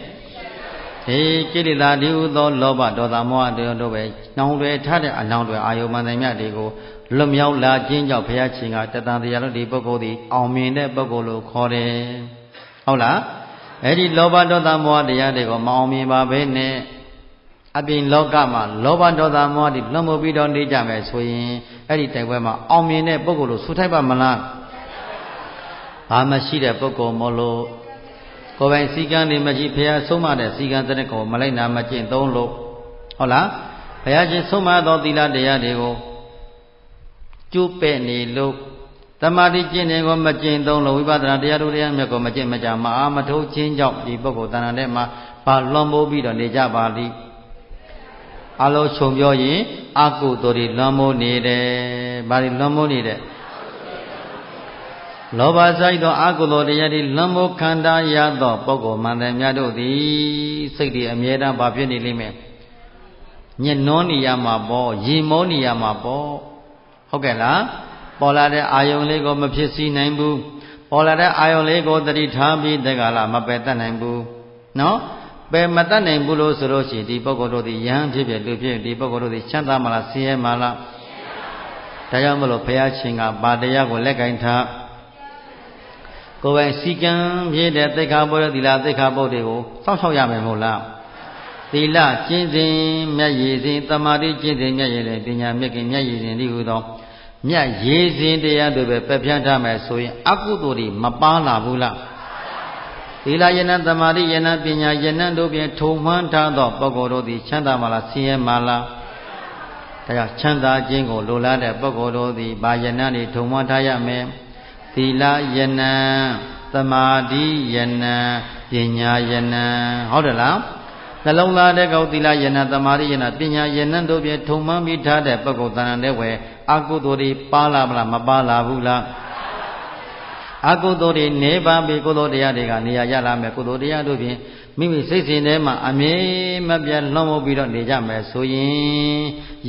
ဒီကိလေသာဒီဥသောလောဘဒေါသမောဟတို့ပဲနှောင်တွေထားတဲ့အလောင်းတွေအာယုမန္တမြတ်တွေကိုလွတ်မြောက်လာခြင်းကြောင့်ဘုရားရှင်ကတတန်တရားလို့ဒီပုဂ္ဂိုလ်ဒီအောင်မြင်တဲ့ပုဂ္ဂိုလ်လို့ခေါ်တယ်ဟုတ်လားအဲ့ဒီလောဘဒေါသမောဟတရားတွေကိုမအောင်မြင်ပါဘဲနဲ့အပြင်လောကမှာလောဘဒေါသမောဟတွေလွန်မိုးပြီးတော့နေကြမယ်ဆိုရင်အဲ့ဒီတိုက်ပွဲမှာအောင်မြင်တဲ့ပုဂ္ဂိုလ်လို့ဆိုထိုက်ပါမလားဘာမှရှိတဲ့ပုဂ္ဂိုလ်မလို့ကိုယ်ပိုင်စည်းကမ်းတွေမရှိဘုရားဆုံးမတဲ့စည်းကမ်းတဲ့ကိုမလိုက်နာမကျင့်သုံးလို့ဟုတ်လားဘုရားရှင်ဆုံးမသောသီလတရားတွေကိုကျိုးပဲ့နေလို့သမာဓိကျင့်တယ်ကိုမကျင့်သုံးလို့ဝိပဿနာတရားတို့တရားမြတ်ကိုမကျင့်မကြမအားမထုတ်ခြင်းကြောင့်ဒီပုဂ္ဂိုလ်တဏ္ဍာထဲမှာဘာလွန်မိုးပြီးတော့နေကြပါလိမ့်အလုံးခြုံပြောရင်အကုသိုလ်တွေလွန်မိုးနေတယ်ဘာတွေလွန်မိုးနေတယ်လောဘဆိုင်သောအကုသိုလ်တရားတွေလွန်မိုးခန္ဓာရသောပုဂ္ဂိုလ်မှန်တယ်များတို့သည်စိတ်တွေအမြဲတမ်းဘာဖြစ်နေလိမ့်မယ်ညှဉ်းနှောနေရမှာပေါ့ရေမောနေရမှာပေါ့ဟုတ်ကဲ့လားပေါ်လာတဲ့အာယုံလေးကိုမဖြစ်စီနိုင်ဘူးပေါ်လာတဲ့အာယုံလေးကိုတတိထားပြီးတက္ကလာမပယ်တတ်နိုင်ဘူးနော်ပယ်မတတ်နိုင်ဘူးလို့ဆိုလို့ရှိရင်ဒီပုဂ္ဂိုလ်တို့ဒီယဟန်ဖြစ်ဖြစ်လူဖြစ်ဒီပုဂ္ဂိုလ်တို့ဒီချမ်းသာမလားဆင်းရဲမလား ဒါကြောင့်မလို့ဘုရားရှင်ကပါတရားကိုလက်ကင်ထားကိုယ်ပိုင်စီကံပြည့်တဲ့သိက္ခာပုဒ်သီလသိက္ခာပုဒ်တွေကိုစောင့်ရှောက်ရမယ်မဟုတ်လားသီလကျင့်စဉ်မြတ်ရည်စဉ်သမာဓိကျင့်စဉ်မြတ်ရည်စဉ်ပညာမြတ်ခင်မြတ်ရည်စဉ်ဒီဟုသောမြတ်ရည်စဉ်တရားတွေပဲပယ်ဖြတ်ထားမယ်ဆိုရင်အကုသိုလ်တွေမပါလာဘူးလားသီလယနသမာဓိယနပညာယနတို့ဖြင့်ထုံမှန်းထားသောပုဂ္ဂိုလ်တို့သည်ချမ်းသာမှလားဆင်းရဲမှလားဒါကြောင့်ချမ်းသာခြင်းကိုလိုလားတဲ့ပုဂ္ဂိုလ်တို့သည်ဘာယနတွေထုံမှန်းထားရမယ်သီလယနသမာဓိယနပညာယနဟုတ်တယ်လားနှလုံးသားတဲ့ကောသီလယနသမာဓိယနပညာယနတို့ဖြင့်ထုံမှန်းပြီးထားတဲ့ပုဂ္ဂိုလ်တဏ္ဍတဲ့ဝယ်အကုသိုလ်တွေပါလာမလားမပါလာဘူးလားအကုသိုလ်တွေနေပါပြီကုသိုလ်တရားတွေကနေရာရလာမယ်ကုသိုလ်တရားတို့ဖြင့်မိမိစိတ်စဉ်ထဲမှာအမြဲမပြတ်လွှမ်းမိုးပြီးတော့နေကြမယ်ဆိုရင်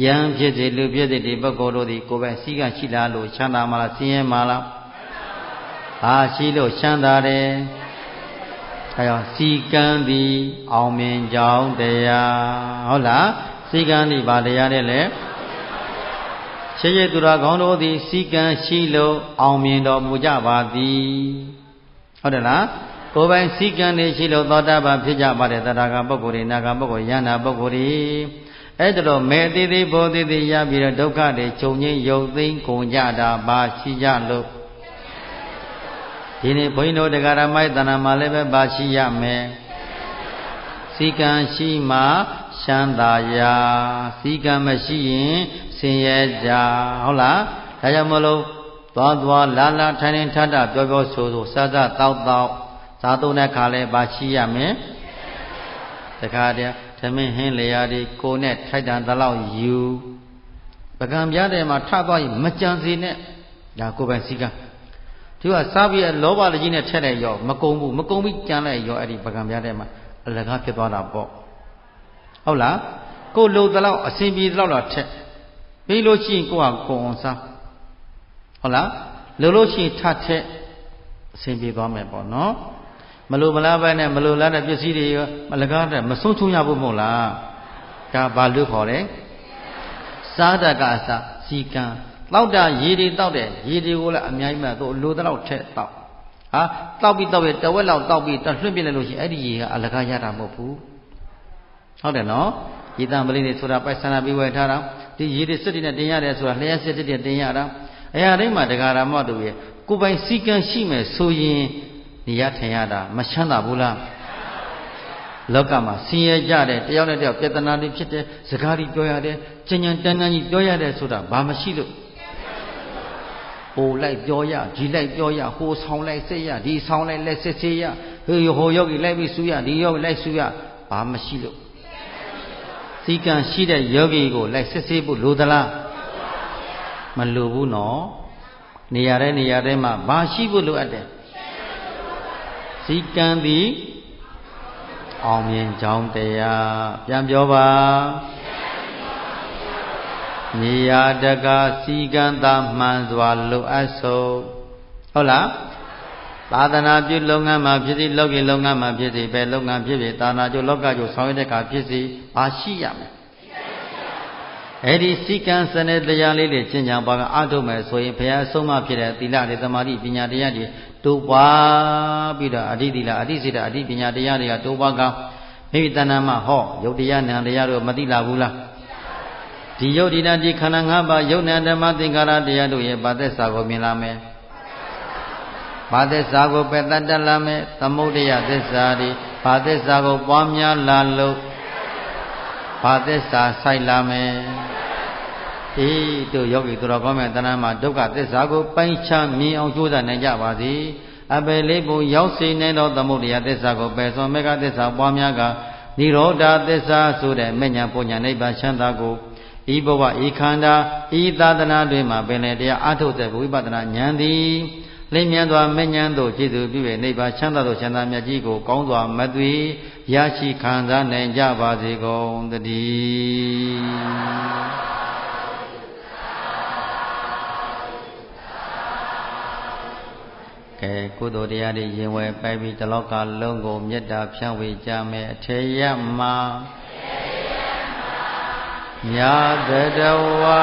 ယံဖြစ်စေလူဖြစ်စေဒီပုဂ္ဂိုလ်တို့သည်ကိုယ်ပဲစီကံရှိလာလို့ချမ်းသာမှလားဆင်းရဲမှလားဟာရှိလို့ချမ်းသာတယ်အဲကြောင့်စီကံသည်အောင်မြင်ကြောင်းတရားဟုတ်လားစီကံသည်ဘာတရားလဲလဲရှေးရှေးသူတော်ကောင်းတို့သည်စီကံရှိလို့အောင်မြင်တော်မူကြပါသည်ဟုတ်တယ်လားကိုယ်ပိုင်စီကံတွေရှိလို့သောတာပန်ဖြစ်ကြပါတယ်တထာဂပုဂ္ဂိုလ်တွေနာဂပုဂ္ဂိုလ်ယန္တာပုဂ္ဂိုလ်တွေအဲ့ဒါတော့မေတိတိဘောတိတိရပြီးတော့ဒုက္ခတွေချုပ်ငြိမ်းရုပ်သိမ်းကုန်ကြတာပါရှိကြလို့ဒီနေ့ဘုန်းကြီးတို့တရားဓမ္မရဲ့တဏ္ဍာမှာလည်းပဲပါရှိရမယ်စီကံရှိမှချမ်းသာရာစီကံမရှိရင်ဆင်းရဲကြဟုတ်လားဒါကြောင့်မလို့သွားလာထိုင်ထထပြောဆိုစားတောက်စားသုံးတဲ့ခါလဲပါရှိရမယ်တခါတည်းသမင်းဟင်းလျာတွေကိုနဲ့ထိုက်တန်တလောက်ယူပကံပြားတယ်မှာထသွားရင်မကြံစီနဲ့ဒါကိုယ်ပိုင်စီကံသူကစားပြီးလောဘကြီးနဲ့ထက်လိုက်ရောမကုံဘူးမကုံပြီးကြံလိုက်ရောအဲ့ဒီပကံပြားတဲ့မှာအလကားဖြစ်သွားတာပေါ့ဟုတ်လားကိုယ်လုံတလောက်အစဉ်ပြေတလောက်တော့ထက်ပြီးလို့ရှိရင်ကိုယ်ကကိုယ်အောင်စားဟုတ်လားလုံလို့ရှိရင်ထထက်အစဉ်ပြေသွားမယ်ပေါ့နော်မလိုမလားပဲနဲ့မလိုလားတဲ့ပစ္စည်းတွေမလကားတဲ့မဆုံးချုံရဖို့မဟုတ်လားဒါဘာလို့ခေါ်လဲစားတကအစစီကံတောက်တာရေတွေတောက်တယ်ရေတွေကိုလည်းအများကြီးမှသူလိုတလောက်ထက်တောက်ဟာတောက်ပြီးတောက်ရတဝက်လောက်တောက်ပြီးလွှင့်ပြလိုက်လို့ရှိရင်အဲ့ဒီရေကအလကားရတာမဟုတ်ဘူးဟုတ်တယ်နော်ရေတံပလိတွေဆိုတာပိုက်ဆန္ဒပြီးဝယ်ထားတာဒီရေတွေစစ်တွေနဲ့တင်ရတယ်ဆိုတာလျှက်စစ်တွေတင်ရတာအရာတိုင်းမှာတရားဓမ္မတို့ရဲ့ကိုယ်ပိုင်စီကံရှိမယ်ဆိုရင်နေရထင်ရတာမချမ်းသာဘူးလားလောကမှာဆင်းရဲကြတယ်တယောက်နဲ့တယောက်ပြဿနာတွေဖြစ်တယ်စကားတွေပြောရတယ်ကြင်ကြံတန်းတန်းကြီးပြောရတယ်ဆိုတာဘာမရှိလို့ဟိုလိုက်ပြောရဒီလိုက်ပြောရဟိုဆောင်လိုက်စိတ်ရဒီဆောင်လိုက်လက်စစ်စေးရဟိုယောဂီလိုက်ပြီးဆူရဒီယောဂီလိုက်ဆူရဘာမရှိလို့စီကံရှိတဲ့ယောဂီကိုလိုက်စစ်စေးဖို့လိုသလားမလိုဘူးနော်နေရာတိုင်းမှာဘာရှိဖို့လိုအပ်တယ်စီကံသည်အောင်မြင်ကြောင်းတရားပြန်ပြောပါနေရာတကာစီကံသာမှန်စွာလိုအပ်ဆုံးဟုတ်လားသာသနာပြုလုပ်ငန်းမှာဖြစ်စီလုပ်ရင်လုပ်ငန်းမှာဖြစ်စီပဲလုပ်ငန်းဖြစ်ဖြစ်သာသနာပြုလောကကျဆောင်ရွက်တဲ့အခါဖြစ်စီဘာရှိရမလဲအဲ့ဒီစီကံစနစ်တရားလေးတွေကျင့်ကြံပါကအားထုတ်မယ်ဆိုရင်ဘုရားအဆုံးအမဖြစ်တဲ့သီလတွေသမာဓိပညာတရားတွေတိုးပွားပြီးတော့အဋ္ဌသီလအဋ္ဌစေတအဋ္ဌပညာတရားတွေကတိုးပွားကောင်းမိမိတဏ္ဍာမှာဟောယုတ်တရားနံတရားတို့မသိလာဘူးလားဒီယုတ်ဒီနာဒီခန္ဓာ၅ပါးယုတ်နံဓမ္မသင်္ကာရတရားတို့ရဲ့ဗာသက်စာကိုမြင်လာမယ်ဗာသက်စာကိုပယ်တတ်တတ်လာမယ်သမုဒ္ဒယသစ္စာတွေဗာသက်စာကိုပွားများလာလို့ဗာသက်စာဆိုင်လာမယ်အေးတို့ယောဂီသူတော်ကောင်းများတဏ္ဍာမှာဒုက္ခသစ္စာကိုပိုင်းခြားမြင်အောင်ကြိုးစားနိုင်ကြပါစေအပေလေးပုံရောက်စေနိုင်သောသမုဒ္ဒယသစ္စာကိုပယ်စွန်မေဃသစ္စာပွားများကနိရောဓသစ္စာဆိုတဲ့မဉ္ဇဉ်ပုညနိဗ္ဗာန်ချမ်းသာကိုဤဘဝဤခန္ဓာဤသာသနာတွင်မှာပင်လေတရားအထုတ်တဲ့ဝိပဿနာဉာဏ်သည်လင်းမြန်စွာမဉ္ဇဉ်သို့ကျေစုပြု၍နိဗ္ဗာန်ချမ်းသာသောချမ်းသာမြတ်ကြီးကိုကောင်းစွာမသွေရရှိခံစားနိုင်ကြပါစေကုန်သတည်းကဲကုသိုလ်တရားတွေရင်ဝယ်ပိုက်ပြီးတလောကလုံးကိုမေတ္တာဖြန့်ဝေကြမယ်အထေယမှာမြတ်တဝါ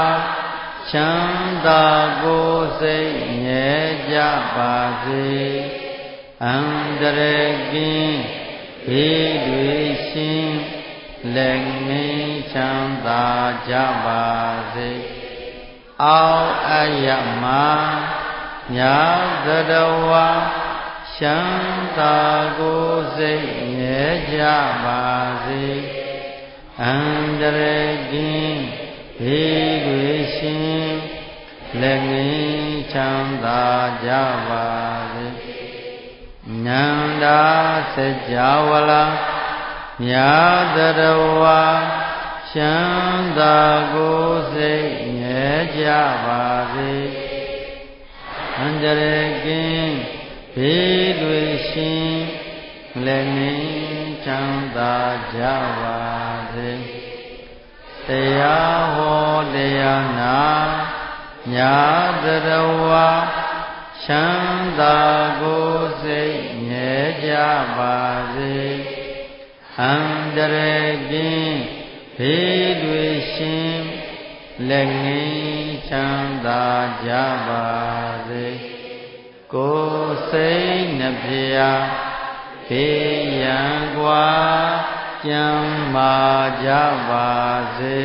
ချမ်းသာကိုယ်စိတ်ငြဲကြပါစေအန္တရာယ်ကင်းဘေးတွေရှင်းလက်ငင်းချမ်းသာကြပါစေအောက်အယမညာသတဝါချမ်းသာကိုယ်စိတ်ငြဲကြပါစေအန္တရာယ်ကင်းဘေးတွေရှင်းလက်ငင်းချမ်းသာကြပါစေနန္ဒာစကြာဝဠာမြာတရဝါချမ်းသာကိုယ်စိတ်ငြဲကြပါစေအန္တရာယ်ကင်းဘေးတွေရှင်းလက်ငင်းချမ်းသာကြပါစေတရားဟောတရားနာညာတရဝါချမ်းသာကိုယ်စိတ်ငြဲကြပါစေအန္တရာယ်ကင်းဘေးတွေရှင်းလက်ငင်းချမ်းသာကြပါစေကိုယ်စိတ်နှဖျားဘေးရန်ကွာကျမ်းမာကြပါစေ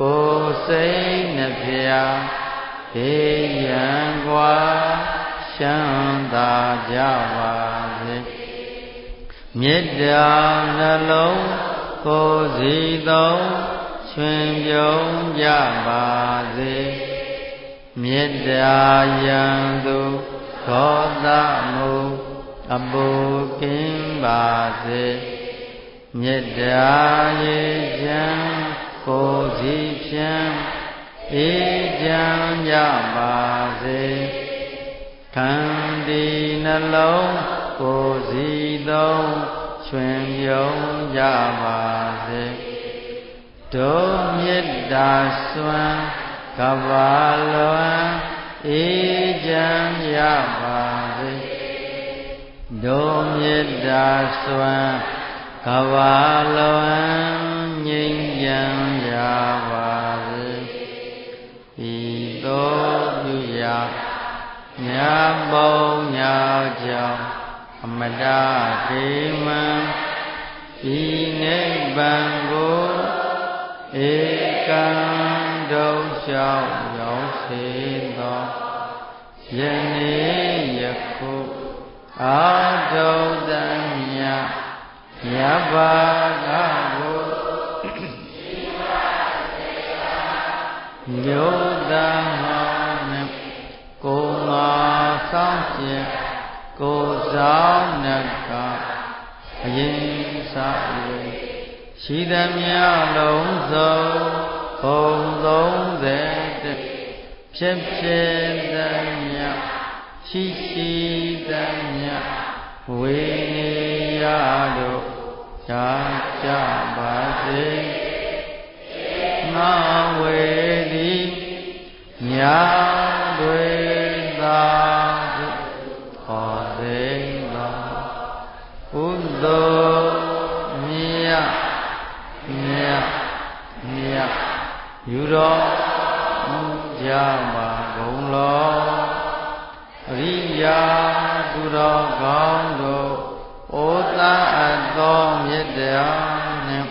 ကိုယ်စိတ်နှဖျားဘေးရန်ကွာချမ်းသာကြပါစေမေတ္တာနှလုံးကိုယ်စီသုံးချွင်ပြုံးကြပါစေမေတ္တာယံသူဒေါသမုအပူကင်းပါစေမေတ္တာရေချမ်းကိုယ်စီဖြန့်အေးချမ်းကြပါစေခန္တီနှလုံးကိုယ်စီသုံးချွင်ပြုံးကြပါစေဒုမေတ္တာစွမ်းကဘာလွန်အေးချမ်းကြပါစေဒုမေတ္တာစွမ်းကဘာလွန်ငြိမ်းချမ်းကြပါစေဤသို့ပြုရာမြတ်ဘုံညာကြောင့်အမတခေမံဤနိဗ္ဗာန်ကိုဧကံဒုလျှောက်ရောက်စေသောယနေ့ယခုအာတုတံမြတ်မြတ်ဘာကကိုညုတံဟောနှင့်ကိုယ်ငါဆောင်ကျင်ကိုယ်ဆောင်နှကအရင်စား၍ရှိသမျှလုံးစုံဘုံ30ဖြစ်ဖြစ်သမျှရှိရှိသမျှဝိနေယတို့ကြာကြပါစေငါဝေသည်ညာတွေသာဟောစေသောဥဒ္ဒောမြတ်ယူတော်မူကြပါကုန်လောအရိယာသူတော်ကောင်းတို့ဩသာအပ်သောမေတ္တာနှင့်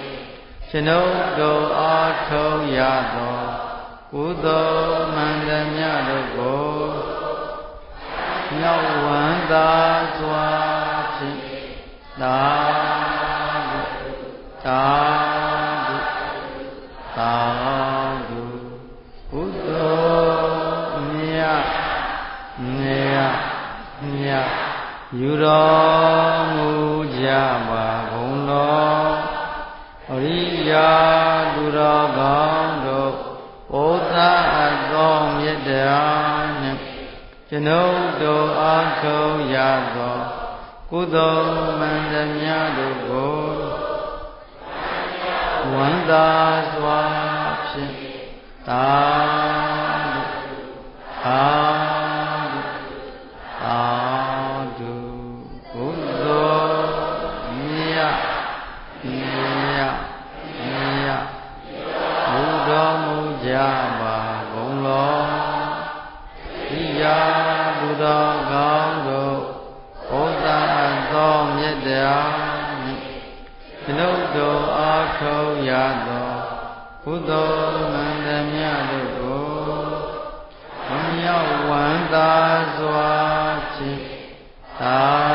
ကျွန်ုပ်တို့အားထုတ်ရသောကုသိုလ်မှန်သမျှတို့ကိုမြောက်ဝမ်းသာစွာဖြင့်သာဓုကုသိုလ်မြတ်ယူတော်မူကြပါကုန်လောအရိယာသူတော်ကောင်းတို့ဩသာအပ်သောမေတ္တာနှင့်ကျွန်ုပ်တို့အားထုတ်ရသောကုသိုလ်မှန်သမျှတို့ကိုဝန္တာစွာဖြင့်သာဓုကုသိုလ်မြတ်ဘုတော်မူကြပါကုန် သောကောင်းတို့ဘုရားသောမြတ်တရားနှုတ်တော်အားထုတ်ရသောဘုသောမန္တမြတ်တို့ကိုမမြောက်ဝန္တာစွာဖြင့်သာ